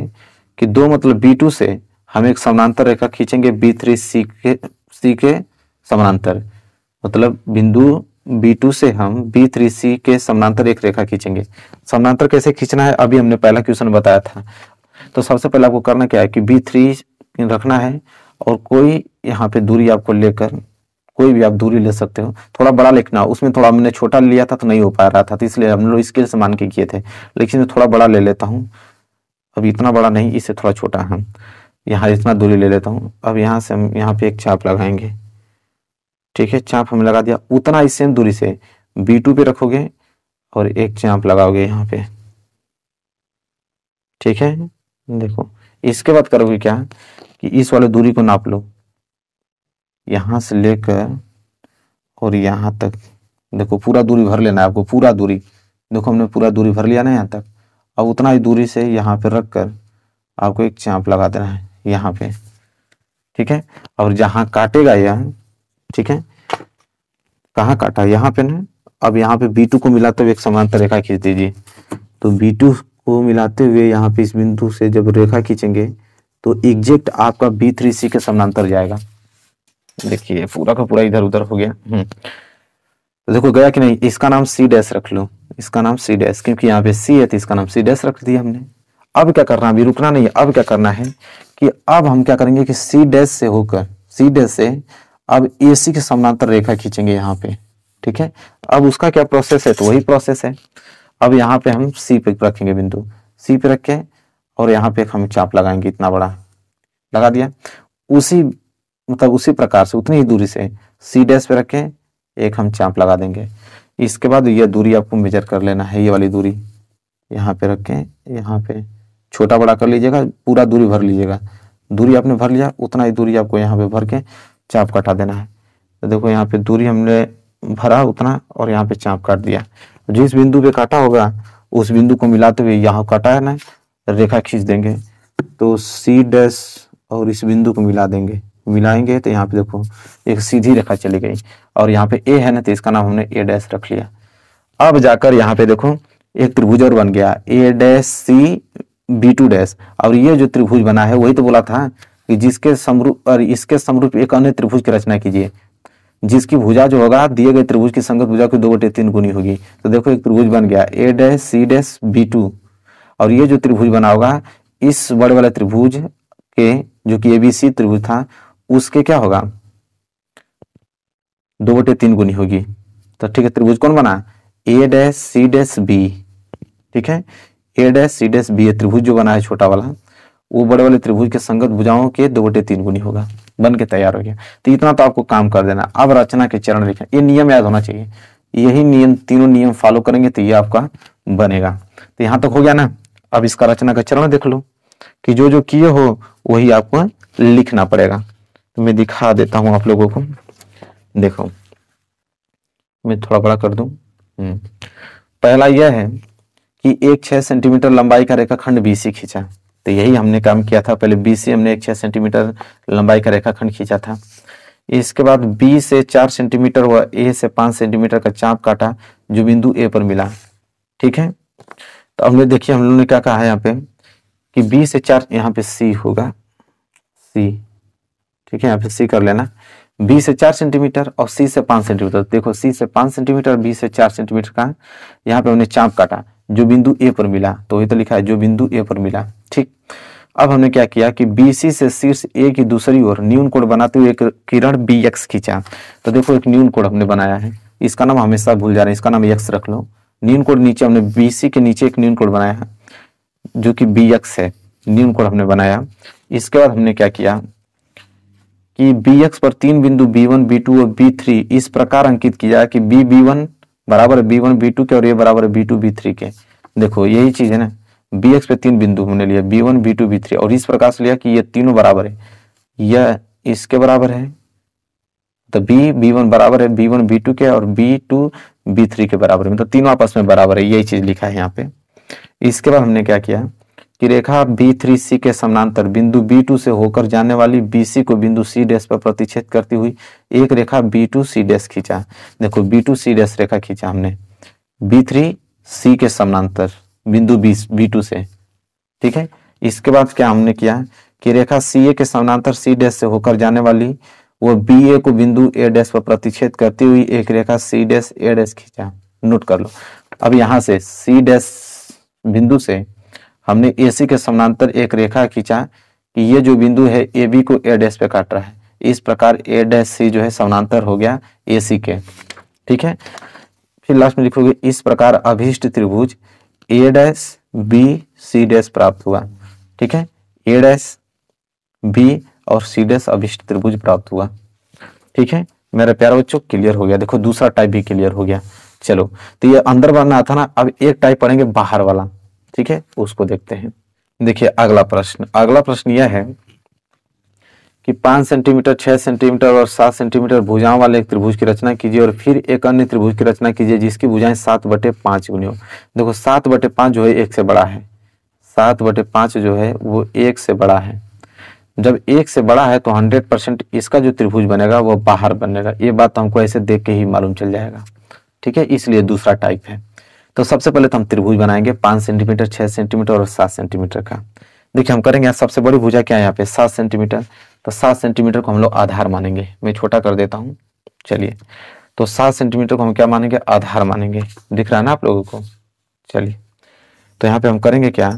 कि 2 मतलब B2 से हम एक समानांतर रेखा खींचेंगे B3C के समानांतर, मतलब बिंदु B2 से हम B3C के समानांतर एक रेखा खींचेंगे। समानांतर कैसे खींचना है अभी हमने पहला क्वेश्चन बताया था। तो सबसे पहले आपको करना क्या है कि B3 रखना है और कोई यहाँ पे दूरी आपको लेकर, कोई भी आप दूरी ले सकते हो, थोड़ा बड़ा लिखना। उसमें थोड़ा हमने छोटा लिया था तो नहीं हो पा रहा था, तो इसलिए हम लोग स्केल से मान के किए थे, लेकिन मैं थोड़ा बड़ा ले लेता हूँ। अब इतना बड़ा नहीं, इससे थोड़ा छोटा हम यहाँ इतना दूरी ले लेता हूँ। अब यहाँ से हम यहाँ पे एक चाप लगाएंगे, ठीक है। चाप हमने लगा दिया, उतना ही सेम दूरी से B2 पे रखोगे और एक चाप लगाओगे यहाँ पे, ठीक है। देखो इसके बाद करोगे क्या कि इस वाले दूरी को नाप लो, यहां से लेकर और यहां तक। देखो पूरा दूरी भर लेना है आपको, पूरा दूरी। देखो हमने पूरा दूरी भर लिया ना यहाँ तक। अब उतना ही दूरी से यहाँ पे रख कर आपको एक चाप लगा देना है यहाँ पे, ठीक है। और जहां काटेगा यह, ठीक है, कहाँ काटा, यहाँ पे ना। अब यहाँ पे B2 को मिलाते हुए एक समांतर रेखा खींच दीजिए। तो B2 को मिलाते हुए यहाँ पे इस बिंदु से जब रेखा खींचेंगे तो एग्जैक्ट आपका B3C के समानांतर जाएगा। देखिए पूरा का पूरा इधर उधर हो गया। तो देखो गया कि नहीं। इसका नाम C' रख लो, इसका नाम C', क्योंकि यहाँ पे C है तो इसका नाम C' रख दिया हमने। अब क्या करना, अभी रुकना नहीं है। अब क्या करना है कि अब हम क्या करेंगे कि C' से होकर, C' से अब AC के समानांतर रेखा खींचेंगे यहाँ पे, ठीक है। अब उसका क्या प्रोसेस है, तो वही प्रोसेस है। अब यहाँ पे हम C पे रखेंगे, बिंदु C पे रख के और यहाँ पे हम चाप लगाएंगे, इतना बड़ा लगा दिया। उसी मतलब उसी प्रकार से उतनी ही दूरी से C' पे रख के एक हम चाप लगा देंगे। इसके बाद ये दूरी आपको मेजर कर लेना है, ये वाली दूरी यहाँ पे रख के यहाँ पे छोटा बड़ा कर लीजिएगा, पूरा दूरी भर लीजिएगा। दूरी आपने भर लिया, उतना ही दूरी आपको यहाँ पे भर के चाप काटा देना है। तो देखो यहाँ पे दूरी हमने भरा उतना और यहाँ पे चाप काट दिया। जिस बिंदु पे काटा होगा उस बिंदु को मिलाते हुए यहाँ काटा है ना, रेखा खींच देंगे। तो C' और इस बिंदु को मिला देंगे, मिलाएंगे तो यहाँ पे देखो एक सीधी रेखा चली गई और यहाँ पे A है ना, तो इसका नाम हमने A' रख लिया। अब जाकर यहाँ पे देखो एक त्रिभुज और बन गया A' B2'। और ये जो त्रिभुज बना है वही तो बोला था कि जिसके समरूप और इसके समरूप एक अन्य त्रिभुज की रचना कीजिए, जिसकी भुजा जो होगा दिए गए त्रिभुज की संगत भुजा की 2/3 गुनी होगी। तो देखो एक त्रिभुज बन गया A' C' B2, और ये जो त्रिभुज बना होगा इस बड़े वाले त्रिभुज के, जो कि ABC त्रिभुज था, उसके क्या होगा 2/3 गुनी होगी। तो ठीक है, त्रिभुज कौन बना A' C' B, ठीक है। A' C' B त्रिभुज जो बना है छोटा वाला, वो बड़े वाले त्रिभुज के संगत भुजाओं के 2/3 गुनी होगा। बन के तैयार हो गया। तो इतना तो आपको काम कर देना। अब रचना के चरण लिखना, ये नियम याद होना चाहिए। यही नियम, तीनों नियम फॉलो करेंगे तो ये आपका बनेगा। तो यहाँ तक हो गया ना। अब इसका रचना का चरण देख लो कि जो जो किए हो वही आपको लिखना पड़ेगा। तो मैं दिखा देता हूं आप लोगों को। देखो मैं थोड़ा बड़ा कर दूं। पहला यह है कि एक 6 सेंटीमीटर लंबाई का रेखाखंड BC खींचा। तो यही हमने काम किया था। पहले BC हमने एक 6 सेंटीमीटर लंबाई का रेखाखंड खींचा था। इसके बाद B से 4 सेंटीमीटर व A से 5 सेंटीमीटर का चाप काटा जो बिंदु A पर मिला, ठीक है। तो हमने देखिए हम लोगों ने क्या कहा है यहाँ पे कि B से 4, यहाँ पे C होगा, C, ठीक है। यहाँ पे C कर लेना। B से 4 सेंटीमीटर और C से 5 सेंटीमीटर। देखो C से 5 सेंटीमीटर, B से 4 सेंटीमीटर का यहाँ पे हमने चाप काटा जो बिंदु A पर मिला। तो वही तो लिखा है जो बिंदु A पर मिला, ठीक। अब हमने क्या किया कि BC से शीर्ष A की दूसरी ओर न्यून कोण बनाते हुए एक किरण BX खींचा। तो देखो एक न्यून कोण हमने बनाया है, इसका नाम हमेशा भूल जा रहे हैं, इसका नाम X रख लो। न्यून कोण नीचे हमने BC के नीचे एक न्यून कोण बनाया है जो कि BX है, न्यून कोण हमने बनाया। इसके बाद हमने क्या किया कि BX पर 3 बिंदु B1 B2 और B3 इस प्रकार अंकित किया कि B1 बराबर है B1 B2 के और ये बराबर है B2 B3 के। देखो यही चीज है ना, BX पे 3 बिंदु हमने लिया B1 B2 B3 और इस प्रकार से लिया कि ये तीनों बराबर है, यह इसके बराबर है। तो B1 बराबर है B1 B2 के और B2 B3 के बराबर है, मतलब तीनों आपस में बराबर है। यही चीज लिखा है यहाँ पे। इसके बाद हमने क्या किया कि रेखा B3C के समानांतर बिंदु B2 से होकर जाने वाली BC को बिंदु C' पर प्रतिच्छेद करती हुई एक रेखा B2C' खींचा। देखो B2C' रेखा खींचा हमने B3C के समानांतर बिंदु B2 से, ठीक है। इसके बाद क्या हमने किया कि रेखा CA के समानांतर C' से होकर जाने वाली वो BA को बिंदु A' पर प्रतिच्छेद करती हुई एक रेखा C' A' खींचा। नोट कर लो। अब यहाँ से C' बिंदु से हमने AC के समानांतर एक रेखा खींचा कि ये जो बिंदु है AB को A' पे काट रहा है। इस प्रकार A' जो है समानांतर हो गया AC के, ठीक है। फिर लास्ट में लिखोगे इस प्रकार अभीष्ट त्रिभुज A', B, C' प्राप्त हुआ, ठीक है। A', B और C' अभीष्ट त्रिभुज प्राप्त हुआ, ठीक है। मेरे प्यारे बच्चों क्लियर हो गया। देखो दूसरा टाइप भी क्लियर हो गया। चलो तो ये अंदर बनना था ना, अब एक टाइप पढ़ेंगे बाहर वाला, ठीक है, उसको देखते हैं। देखिए अगला प्रश्न यह है कि 5 सेंटीमीटर, 6 सेंटीमीटर और 7 सेंटीमीटर भुजाओं वाले एक त्रिभुज की रचना कीजिए और फिर एक अन्य त्रिभुज की रचना कीजिए जिसकी भुजाएं 7/5 गुनी हो। देखो 7/5 जो है 1 से बड़ा है, 7/5 जो है वो 1 से बड़ा है। जब 1 से बड़ा है तो 100% इसका जो त्रिभुज बनेगा वो बाहर बनेगा। ये बात तो हमको ऐसे देख के ही मालूम चल जाएगा, ठीक है, इसलिए दूसरा टाइप है। तो सबसे पहले तो हम त्रिभुज बनाएंगे 5 सेंटीमीटर, 6 सेंटीमीटर और 7 सेंटीमीटर का। देखिए हम करेंगे सबसे बड़ी भुजा क्या है यहाँ पे 7 सेंटीमीटर, तो 7 सेंटीमीटर को हम लोग आधार मानेंगे। मैं छोटा कर देता हूँ, चलिए। तो 7 सेंटीमीटर को हम क्या मानेंगे, आधार मानेंगे। दिख रहा है ना आप लोगों को। चलिए तो यहाँ पे हम करेंगे क्या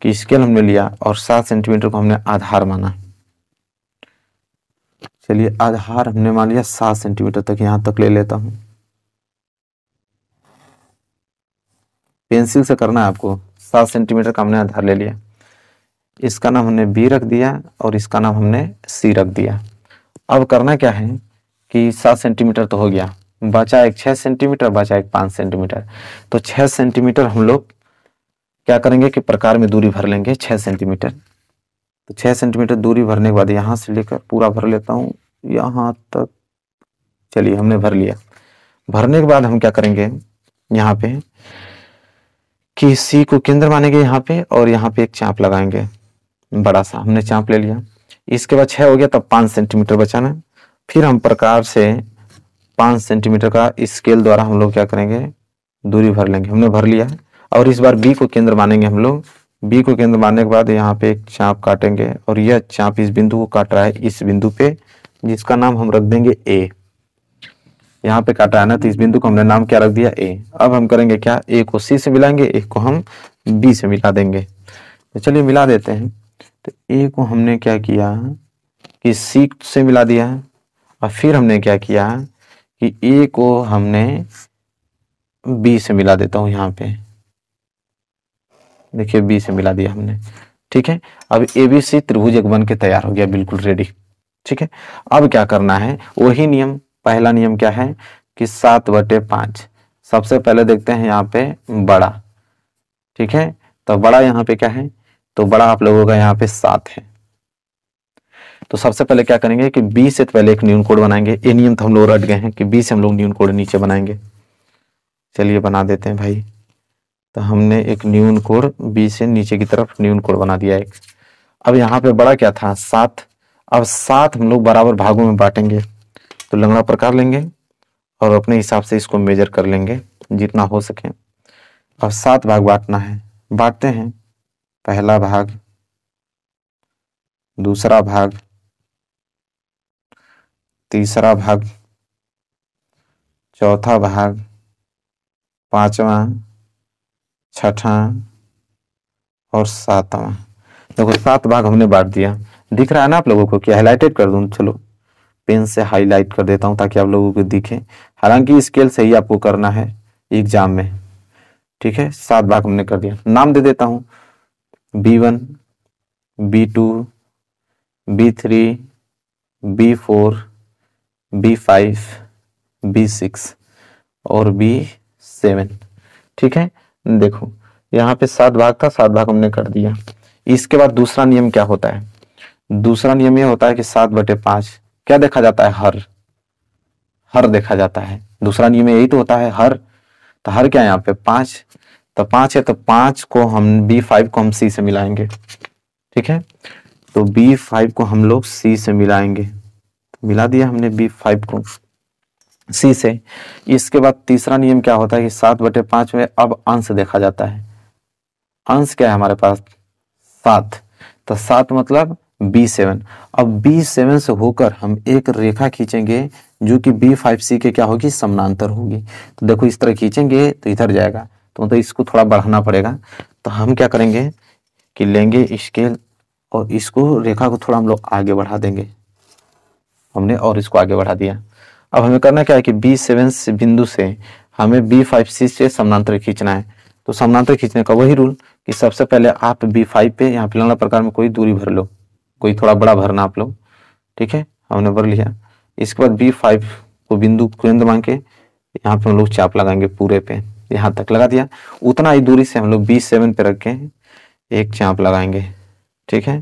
कि स्केल हमने लिया और 7 सेंटीमीटर को हमने आधार माना। चलिए आधार हमने मान लिया 7 सेंटीमीटर तक, यहाँ तक ले लेता हूँ। पेंसिल से करना है आपको। 7 सेंटीमीटर का हमने आधार ले लिया, इसका नाम हमने B रख दिया और इसका नाम हमने C रख दिया। अब करना क्या है कि 7 सेंटीमीटर तो हो गया, बचा एक 6 सेंटीमीटर, बचा एक 5 सेंटीमीटर। तो 6 सेंटीमीटर हम लोग क्या करेंगे कि प्रकार में दूरी भर लेंगे 6 सेंटीमीटर। तो 6 सेंटीमीटर दूरी भरने के बाद यहाँ से लेकर पूरा भर लेता हूँ यहाँ तक। चलिए हमने भर लिया। भरने के बाद हम क्या करेंगे यहाँ पे कि C को केंद्र मानेंगे यहाँ पे और यहाँ पे एक चाप लगाएंगे बड़ा सा। हमने चाप ले लिया। इसके बाद 6 हो गया, तब 5 सेंटीमीटर बचाना। फिर हम प्रकार से 5 सेंटीमीटर का स्केल द्वारा हम लोग क्या करेंगे दूरी भर लेंगे। हमने भर लिया और इस बार B को केंद्र मानेंगे हम लोग। B को केंद्र मानने के बाद यहाँ पे एक चाप काटेंगे और यह चाप इस बिंदु को काट रहा है, इस बिंदु पे, जिसका नाम हम रख देंगे A। यहाँ पे काटा है ना, तो इस बिंदु को हमने नाम क्या रख दिया A। अब हम करेंगे क्या, A को C से मिलाएंगे, A को हम B से मिला देंगे। तो चलिए मिला देते हैं। तो A को हमने क्या किया कि C से मिला दिया और फिर हमने क्या किया कि A को हमने B से मिला देता हूँ। यहाँ पे देखिए B से मिला दिया हमने, ठीक है। अब ABC त्रिभुज एक बन के तैयार हो गया, बिल्कुल रेडी, ठीक है। अब क्या करना है, वही नियम, पहला नियम क्या है कि 7/5। सबसे पहले देखते हैं यहाँ पे बड़ा, ठीक है। तो बड़ा यहाँ पे क्या है, तो बड़ा आप लोगों का यहाँ पे 7 है। तो सबसे पहले क्या करेंगे कि B से पहले एक न्यून कोड बनाएंगे। ये नियम तो हम लोग रट गए हैं कि B से हम लोग न्यून कोड नीचे बनाएंगे। चलिए बना देते हैं भाई। तो हमने एक न्यून कोड B से नीचे की तरफ न्यून कोड बना दिया एक। अब यहाँ पे बड़ा क्या था 7। अब 7 हम लोग बराबर भागों में बांटेंगे। तो लंगड़ा प्रकार लेंगे और अपने हिसाब से इसको मेजर कर लेंगे जितना हो सके। अब 7 भाग बांटना है, बांटते हैं। पहला भाग, दूसरा भाग, तीसरा भाग, चौथा भाग, पांचवा, छठा और 7वां। देखो 7 भाग हमने बांट दिया। दिख रहा है ना आप लोगों को, क्या हाईलाइटेड कर दूं? चलो पेन से हाईलाइट कर देता हूं ताकि आप लोगों को दिखे। हालांकि स्केल से ही आपको करना है एग्जाम में, ठीक है। 7 भाग हमने कर दिया। नाम दे देता हूं B1, B2, B3, B4, B5, B6 और B7, ठीक है। देखो यहाँ पे 7 भाग था, 7 भाग हमने कर दिया। इसके बाद दूसरा नियम क्या होता है, दूसरा नियम यह होता है कि 7/5 क्या देखा जाता है, हर, हर देखा जाता है। दूसरा नियम यही तो होता है, हर। तो हर क्या है यहाँ पे 5। तो 5 है, तो 5 को हम B5 को हम C से मिलाएंगे। ठीक है, तो B5 को हम लोग C से मिलाएंगे, तो मिला दिया हमने B5 को C से। इसके बाद तीसरा नियम क्या होता है कि 7/5 में अब अंश देखा जाता है। अंश क्या है हमारे पास 7, तो 7 मतलब B7। अब B7 से होकर हम एक रेखा खींचेंगे जो कि B5C के क्या होगी, समानांतर होगी। तो देखो इस तरह खींचेंगे तो इधर जाएगा, तो मतलब इसको थोड़ा बढ़ाना पड़ेगा। तो हम क्या करेंगे कि लेंगे स्केल और इसको रेखा को थोड़ा हम लोग आगे बढ़ा देंगे, हमने और इसको आगे बढ़ा दिया। अब हमें करना क्या है कि B7 से बिंदु से हमें B5C से समानांतर खींचना है। तो समानांतर खींचने का वही रूल कि सबसे पहले आप B5 पे यहाँ फिलहाल प्रकार में कोई दूरी भर लो, कोई थोड़ा बड़ा भरना आप लोग। ठीक है, हमने भर लिया। इसके बाद B5 को बिंदु केंद्र मान के यहाँ पे हम लोग चाप लगाएंगे पूरे पे, यहाँ तक लगा दिया। उतना ही दूरी से हम लोग B7 पे रख के एक चाप लगाएंगे। ठीक है,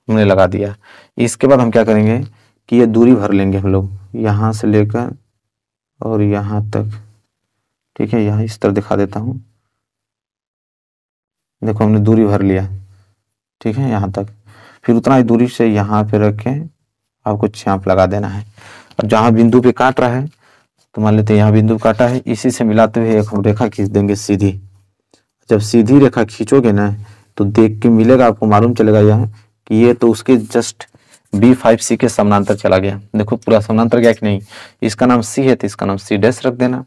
हमने लगा दिया। इसके बाद हम क्या करेंगे कि ये दूरी भर लेंगे हम लोग यहाँ से लेकर और यहाँ तक। ठीक है, यहाँ इस तरह दिखा देता हूँ, देखो हमने दूरी भर लिया। ठीक है, यहाँ तक, फिर उतना ही दूरी से यहाँ पे रख के आपको चाप लगा देना है। अब जहाँ बिंदु पे काट रहा है, तो मान लेते हैं यहाँ बिंदु काटा है, इसी से मिलाते हुए एक हम रेखा खींच देंगे सीधी। जब सीधी रेखा खींचोगे ना तो देख के मिलेगा, आपको मालूम चलेगा यहाँ कि ये तो उसके जस्ट B5C के समानांतर चला गया। देखो पूरा समानांतर गया कि नहीं। इसका नाम C है तो इसका नाम C डैश रख देना।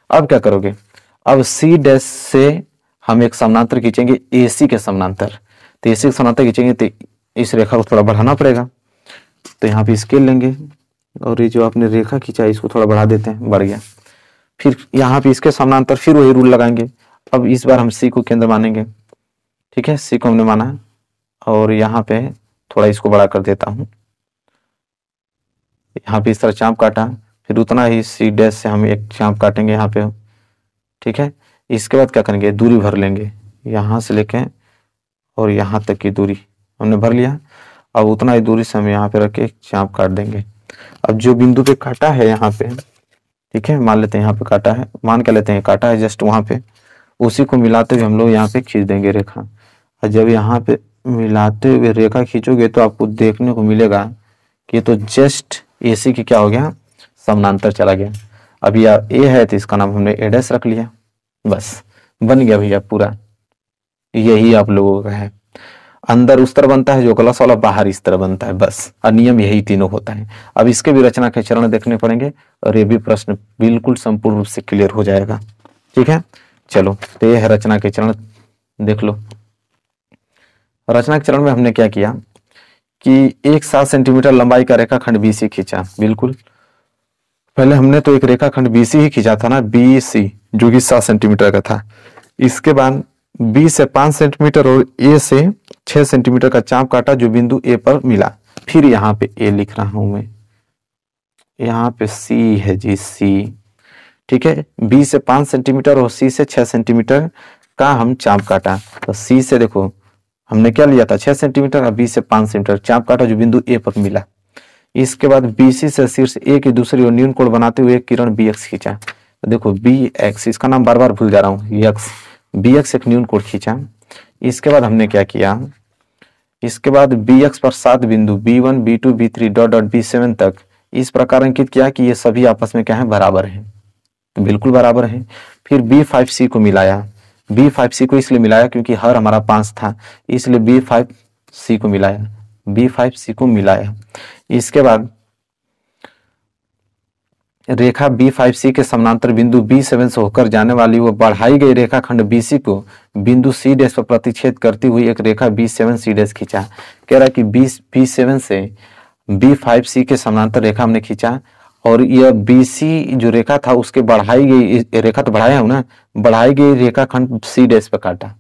अब क्या करोगे, अब C डैश से हम एक समानांतर खींचेंगे AC के समानांतर। तो AC के समानांतर खींचेंगे तो इस रेखा को थोड़ा बढ़ाना पड़ेगा। तो यहाँ पे स्केल लेंगे और ये जो आपने रेखा खींचा है इसको थोड़ा बढ़ा देते हैं, बढ़ गया। फिर यहाँ पे इसके समानांतर फिर वही रूल लगाएंगे। अब इस बार हम C को केंद्र मानेंगे। ठीक है, C को हमने माना और यहाँ पे थोड़ा इसको बड़ा कर देता हूँ। यहाँ पे इस तरह चाप काटा, फिर उतना ही C डैश से हम एक चाप काटेंगे यहाँ पे। ठीक है, इसके बाद क्या करेंगे, दूरी भर लेंगे यहाँ से लेके और यहाँ तक की दूरी हमने भर लिया। अब उतना ही दूरी से हम यहाँ पे रख के एक चाप काट देंगे। अब जो बिंदु पे काटा है यहाँ पे, ठीक है, मान लेते हैं यहाँ पे काटा है, मान के लेते हैं काटा है जस्ट वहां पे, उसी को मिलाते हुए हम लोग यहाँ पे खींच देंगे रेखा। और जब यहाँ पे मिलाते हुए रेखा खींचोगे तो आपको देखने को मिलेगा कि तो जस्ट AC की क्या हो गया, समानांतर चला गया। अब यह A है तो इसका नाम हमने A डैश रख लिया, बस बन गया भैया पूरा। यही आप लोगों का है, अंदर उस तरह बनता है जो क्लास वाला, बाहर इस तरह बनता है, बस। और नियम यही तीनों होता है। अब इसके भी रचना के चरण देखने पड़ेंगे और ये भी प्रश्न बिल्कुल संपूर्ण रूप से क्लियर हो जाएगा। ठीक है, चलो तो ये है रचना के चरण, देख लो। रचना के चरण में हमने क्या किया कि एक 7 सेंटीमीटर लंबाई का रेखाखंड BC खींचा। बिल्कुल, पहले हमने तो एक रेखाखंड BC ही खींचा था ना, BC, जो कि 7 सेंटीमीटर का था। इसके बाद B से 5 सेंटीमीटर और A से 6 सेंटीमीटर का चाप काटा जो बिंदु A पर मिला। फिर यहाँ पे A लिख रहा हूं मैं, यहाँ पे C है जी, C। ठीक है, B से 5 सेंटीमीटर और C से 6 सेंटीमीटर का हम चाप काटा। तो C से देखो हमने क्या लिया था 6 सेंटीमीटर और B से 5 सेंटीमीटर चाप काटा जो बिंदु A पर मिला। इसके बाद BC से शीर्ष A की दूसरी ओर न्यून कोण बनाते हुए एक किरण BX खींचा। तो देखो BX, इसका नाम बार बार भूल जा रहा हूँ, X, BX एक न्यून कोण खींचा। इसके बाद हमने क्या किया, इसके बाद BX पर 7 बिंदु B1, B2, B3 dot dot B7 तक इस प्रकार अंकित किया कि ये सभी आपस में क्या है, बराबर हैं। तो बिल्कुल बराबर है। फिर B5C को मिलाया। B5C को इसलिए मिलाया क्योंकि हर हमारा 5 था, इसलिए B5C को मिलाया, B5C को मिलाया। इसके बाद रेखा B5C के समानांतर बिंदु B7 से होकर जाने वाली वो बढ़ाई गई रेखाखंड BC को बिंदु C डैश पर प्रतिच्छेद करती हुई एक रेखा B7C डैश खींचा। कह रहा है कि B7 से B5C के समानांतर रेखा हमने खींचा और यह BC जो रेखा था उसके बढ़ाई गई रेखा, तो बढ़ाया हूं ना, बढ़ाई गई रेखाखंड C डैश पर काटा।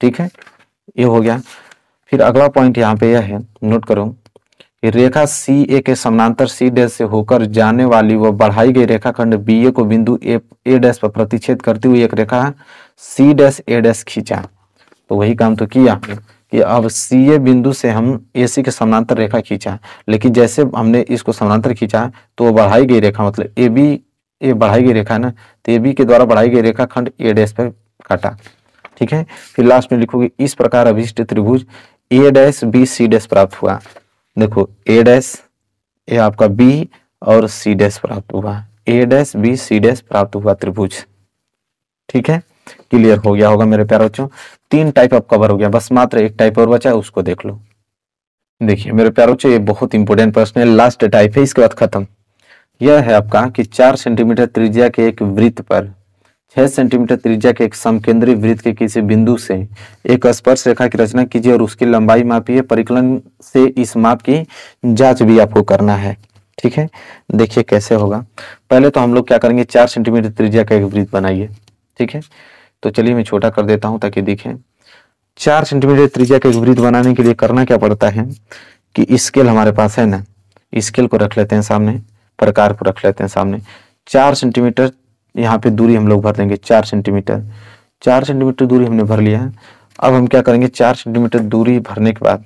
ठीक है, ये हो गया। फिर अगला पॉइंट यहाँ पे यह है, नोट करो, रेखा CA के समानांतर C डैश से होकर जाने वाली वह बढ़ाई गई रेखाखंड BA को बिंदु A डैश पर प्रतिच्छेद करती हुई एक रेखा C डैश A डैश खींचा। तो वही काम तो किया कि अब CA बिंदु से हम AC के समानांतर रेखा खींचा, लेकिन जैसे हमने इसको समानांतर खींचा तो वो बढ़ाई गई रेखा मतलब AB ये बढ़ाई गई रेखा है ना, तो ये बी के द्वारा बढ़ाई गई रेखा खंड ए डैश पर काटा। ठीक है, फिर लास्ट में लिखोगे इस प्रकार अभिष्ट त्रिभुज ए डैश बी सी डैश प्राप्त हुआ। देखो ए डैश, ये आपका बी और सी डैश प्राप्त हुआ, ए डैश बी सी डैश प्राप्त हुआ त्रिभुज। ठीक है, क्लियर हो गया होगा मेरे प्यारे बच्चों। 3 टाइप अब कवर हो गया, बस मात्र एक टाइप और बचा है, उसको देख लो। देखिए मेरे प्यारे बच्चों, ये बहुत इंपॉर्टेंट प्रश्न है, लास्ट टाइप है, इसके बाद खत्म। यह है आपका कि 4 सेंटीमीटर त्रिज्या के एक वृत्त पर 6 सेंटीमीटर त्रिज्या के एक समकेंद्री वृत्त के किसी बिंदु से एक स्पर्श रेखा की रचना कीजिए और उसकी लंबाई मापिए। परिकलन से इस माप की जांच भी आपको करना है। ठीक है, देखिए कैसे होगा। पहले तो हम लोग क्या करेंगे, 4 सेंटीमीटर त्रिज्या का एक वृत्त बनाइए। ठीक है, तो चलिए मैं छोटा कर देता हूं ताकि दिखे। 4 सेंटीमीटर त्रिज्या का एक वृत्त बनाने के लिए करना क्या पड़ता है कि स्केल हमारे पास है ना, स्केल को रख लेते हैं सामने, प्रकार को रख लेते हैं सामने। 4 सेंटीमीटर यहाँ पे दूरी हम लोग भर देंगे, 4 सेंटीमीटर। 4 सेंटीमीटर दूरी हमने भर लिया है। अब हम क्या करेंगे, 4 सेंटीमीटर दूरी भरने के बाद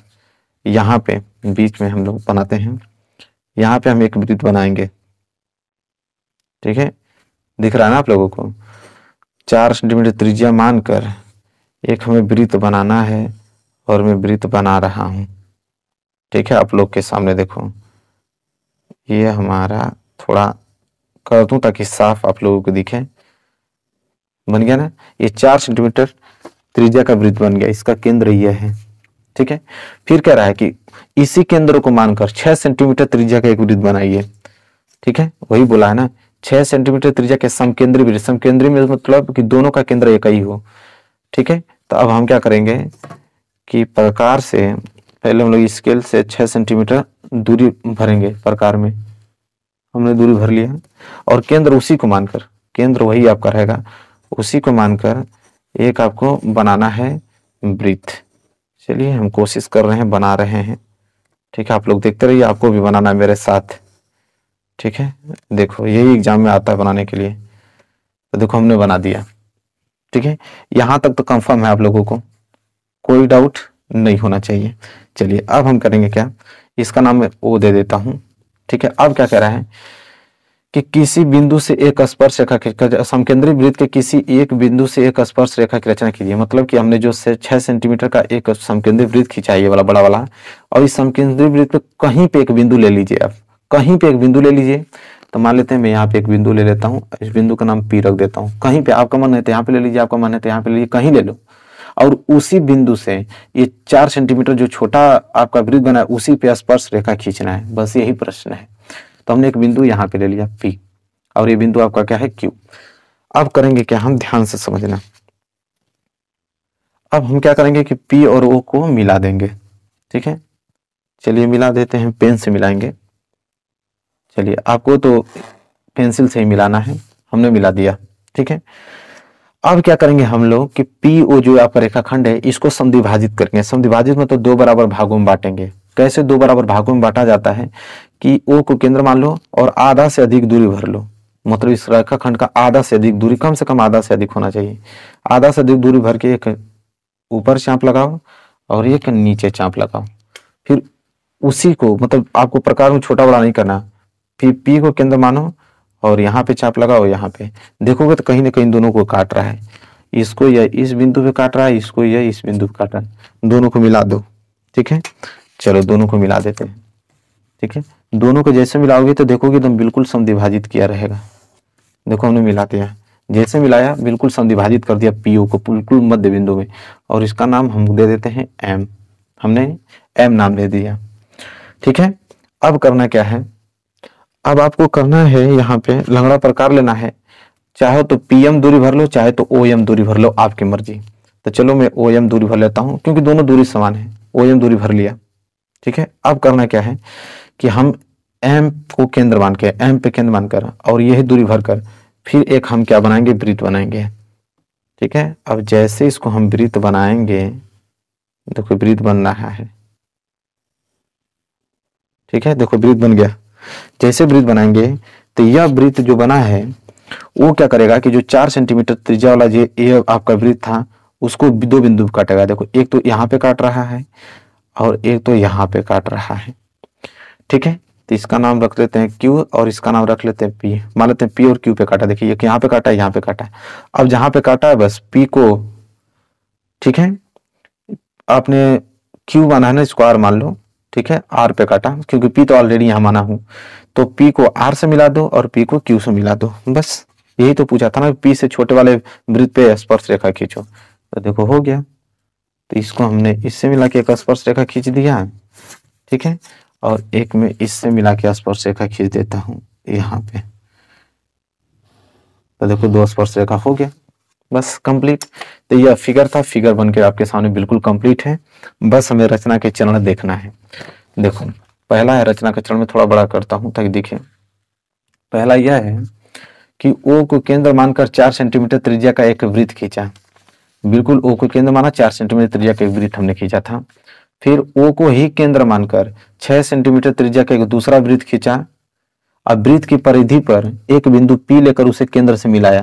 यहाँ पे बीच में हम लोग बनाते हैं, यहाँ पे हम एक वृत्त बनाएंगे। ठीक है, दिख रहा है ना आप लोगों को। 4 सेंटीमीटर त्रिज्या मानकर एक हमें वृत्त बनाना है और मैं वृत्त बना रहा हूँ। ठीक है, आप लोग के सामने देखो, ये हमारा थोड़ा कर दूं ताकि साफ आप लोगों को दिखे। बन गया ना, ये 4 सेंटीमीटर त्रिज्या का वृत्त बन गया, इसका केंद्र यह है। ठीक है, फिर कह रहा है कि इसी केंद्र को मानकर 6 सेंटीमीटर त्रिज्या का एक वृत्त बनाइए। ठीक है, वही बोला है ना, 6 सेंटीमीटर त्रिज्या के समकेंद्री वृत्त। समकेंद्री में मतलब कि दोनों का केंद्र एक ही हो। ठीक है, तो अब हम क्या करेंगे कि प्रकार से पहले हम लोग स्केल से 6 सेंटीमीटर दूरी भरेंगे। प्रकार में हमने दूरी भर लिया और केंद्र उसी को मानकर, केंद्र वही आपका रहेगा, उसी को मानकर एक आपको बनाना है वृत्त। चलिए हम कोशिश कर रहे हैं, बना रहे हैं। ठीक है, आप लोग देखते रहिए, आपको भी बनाना है मेरे साथ। ठीक है, देखो यही एग्जाम में आता है बनाने के लिए। तो देखो हमने बना दिया। ठीक है, यहां तक तो कंफर्म है आप लोगों को, कोई डाउट नहीं होना चाहिए। चलिए अब हम करेंगे क्या, इसका नाम मैं ओ दे देता हूं। ठीक है, अब क्या कह रहा है कि किसी बिंदु से एक स्पर्श रेखा की, समकेंद्री वृत्त के किसी एक बिंदु से एक स्पर्श रेखा की रचना कीजिए। मतलब कि हमने जो 6 सेंटीमीटर का एक समकेंद्री वृत्त खींचा है, ये वाला बड़ा वाला, और इस समकेंद्री वृत्त पे कहीं पे एक बिंदु ले लीजिए। आप कहीं पे एक बिंदु ले लीजिए। तो मान लेते हैं मैं यहाँ पे एक बिंदु ले लेता हूँ, इस बिंदु का नाम पी रख देता हूँ। कहीं पे आपका मन है तो यहाँ पे ले लीजिए, आपका मन है तो यहाँ पे ले लीजिए, कहीं ले लो। और उसी बिंदु से ये 4 सेंटीमीटर जो छोटा आपका वृत्त बना है, उसी पे स्पर्श रेखा खींचना है। बस यही प्रश्न है। तो हमने एक बिंदु यहाँ पे ले लिया P, और ये बिंदु आपका क्या है Q। अब करेंगे क्या, हम ध्यान से समझना। अब हम क्या करेंगे कि P और O को मिला देंगे। ठीक है, चलिए मिला देते हैं, पेन से मिलाएंगे। चलिए, आपको तो पेंसिल से ही मिलाना है, हमने मिला दिया। ठीक है, अब क्या करेंगे हम लोग कि PO जो आपका रेखाखंड है, इसको समद्विभाजित करेंगे। समद्विभाजित मतलब 2 बराबर भागों में बांटेंगे। कैसे 2 बराबर भागों में बांटा जाता है कि O को केंद्र मान लो और आधा से अधिक दूरी भर लो। मतलब इस रेखाखंड का आधा से अधिक दूरी, कम से कम आधा से अधिक होना चाहिए। आधा से अधिक दूरी भर के एक ऊपर चाप लगाओ और एक नीचे चाप लगाओ। फिर उसी को, मतलब आपको प्रकार में छोटा बड़ा नहीं करना, फिर P को केंद्र मानो और यहाँ पे चाप लगाओ। यहाँ पे देखोगे तो कहीं ना कहीं दोनों को काट रहा है। इसको यह इस बिंदु पे काट रहा है, इसको यह इस बिंदु पे काट रहा है। दोनों को मिला दो। ठीक है, चलो दोनों को मिला देते हैं। ठीक है, दोनों को जैसे मिलाओगे तो देखोगे एकदम बिल्कुल समद्विभाजित किया रहेगा। देखो हमने मिला दिया, जैसे मिलाया बिल्कुल समद्विभाजित कर दिया PO को बिल्कुल मध्य बिंदु में, और इसका नाम हम दे देते हैं M। हमने M नाम दे दिया। ठीक है, अब करना क्या है, अब आपको करना है यहाँ पे लंगड़ा प्रकार लेना है। चाहे तो PM दूरी भर लो, चाहे तो OM दूरी भर लो, आपकी मर्जी। तो चलो मैं OM दूरी भर लेता हूँ, क्योंकि दोनों दूरी समान है। OM दूरी भर लिया। ठीक है, अब करना क्या है कि हम M को केंद्र मान के, M पे केंद्र मानकर और यही दूरी भरकर फिर एक हम क्या बनाएंगे, वृत्त बनाएंगे। ठीक है, अब जैसे इसको हम वृत्त बनाएंगे, देखो वृत्त बन रहा है। ठीक है, देखो वृत्त बन गया। जैसे वृत्त बनाएंगे तो यह वृत्त जो बना है वो क्या करेगा कि जो 4 सेंटीमीटर त्रिज्या वाला ये आपका वृत्त था, उसको 2 बिंदु काटेगा। देखो एक तो यहाँ पे काट रहा है और एक तो यहाँ पे काट रहा है। ठीक है, तो इसका नाम रख लेते हैं Q और इसका नाम रख लेते हैं P। मान लेते हैं P और Q पे काटा, देखिए एक यहाँ पे काटा है, यहाँ पे काटा है। अब जहां पे काटा है बस P को, ठीक है, आपने Q माना है ना, इसको R मान लो, ठीक है, R पे काटा क्योंकि P तो ऑलरेडी यहाँ माना हूं, तो P को R से मिला दो और P को Q से मिला दो। बस यही तो पूछा था ना, P से छोटे वाले वृत्त पे स्पर्श रेखा खींचो, तो देखो हो गया। तो इसको हमने इससे मिला के एक स्पर्श रेखा खींच दिया, ठीक है, और एक में इससे मिला के स्पर्श रेखा खींच देता हूं यहाँ पे, तो देखो 2 स्पर्श रेखा हो गया, बस कंप्लीट। तो यह फिगर था, फिगर बनकर आपके सामने बिल्कुल कंप्लीट है। बस हमें रचना के चरण देखना है। देखो पहला है, रचना का चरण में थोड़ा बड़ा करता हूं ताकि दिखे। पहला यह है कि O को केंद्र मानकर 4 सेंटीमीटर त्रिज्या का एक वृत्त खींचा। बिल्कुल O को केंद्र माना, 4 सेंटीमीटर त्रिज्या का एक वृत्त हमने खींचा था। फिर O को ही केंद्र मानकर 6 सेंटीमीटर त्रिज्या का एक दूसरा वृत्त खींचा। अब वृत्त की परिधि पर एक बिंदु P लेकर उसे केंद्र से मिलाया।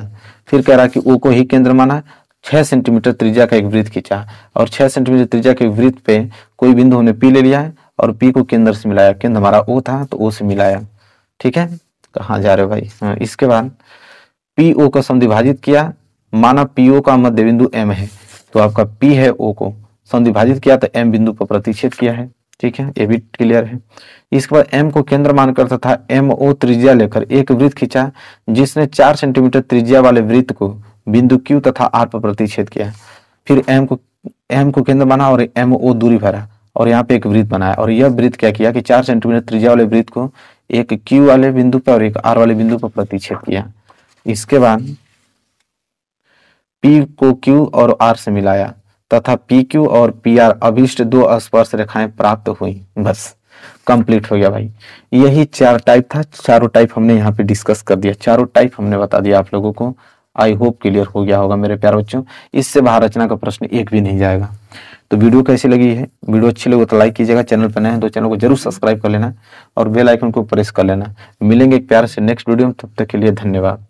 फिर कह रहा कि O को ही केंद्र माना, 6 सेंटीमीटर त्रिज्या का एक वृत्त खींचा और 6 सेंटीमीटर त्रिज्या के वृत्त पे कोई बिंदु हमने P ले लिया है और P को केंद्र से मिलाया। केंद्र हमारा O था तो O से मिलाया, ठीक है। कहाँ जा रहे हो भाई? हाँ, इसके बाद PO को समद्विभाजित किया, माना PO का मध्य बिंदु M है, तो आपका P है O को समद्विभाजित किया तो M बिंदु पर प्रतिच्छेद किया है, ठीक है, ये भी क्लियर है। इसके बाद M को केंद्र मानकर तथा MO त्रिज्या लेकर एक वृत्त खींचा जिसने 4 सेंटीमीटर त्रिज्या वाले वृत्त को बिंदु Q तथा R पर प्रतिच्छेद किया। फिर M को केंद्र माना और MO दूरी भरा और यहाँ पे एक वृत्त बनाया और यह वृत्त क्या किया कि 4 सेंटीमीटर त्रिज्या वाले वृत्त को एक Q वाले बिंदु पर और एक R वाले बिंदु पर प्रतिच्छेद किया। इसके बाद P को Q और R से मिलाया तथा PQ और PR अभिष्ट 2 स्पर्श रेखाएं प्राप्त हुई। बस कंप्लीट हो गया भाई। यही 4 टाइप था, चारों टाइप हमने यहाँ पे डिस्कस कर दिया, चारों टाइप हमने बता दिया आप लोगों को। आई होप क्लियर हो गया होगा मेरे प्यारे बच्चों। इससे बाहर रचना का प्रश्न एक भी नहीं जाएगा। तो वीडियो कैसी लगी है? वीडियो अच्छी लगे तो लाइक कीजिएगा, चैनल पर नए हैं तो चैनल को जरूर सब्सक्राइब कर लेना और बेल आइकन को प्रेस कर लेना। मिलेंगे एक प्यारे से नेक्स्ट वीडियो में, तब तक के लिए धन्यवाद।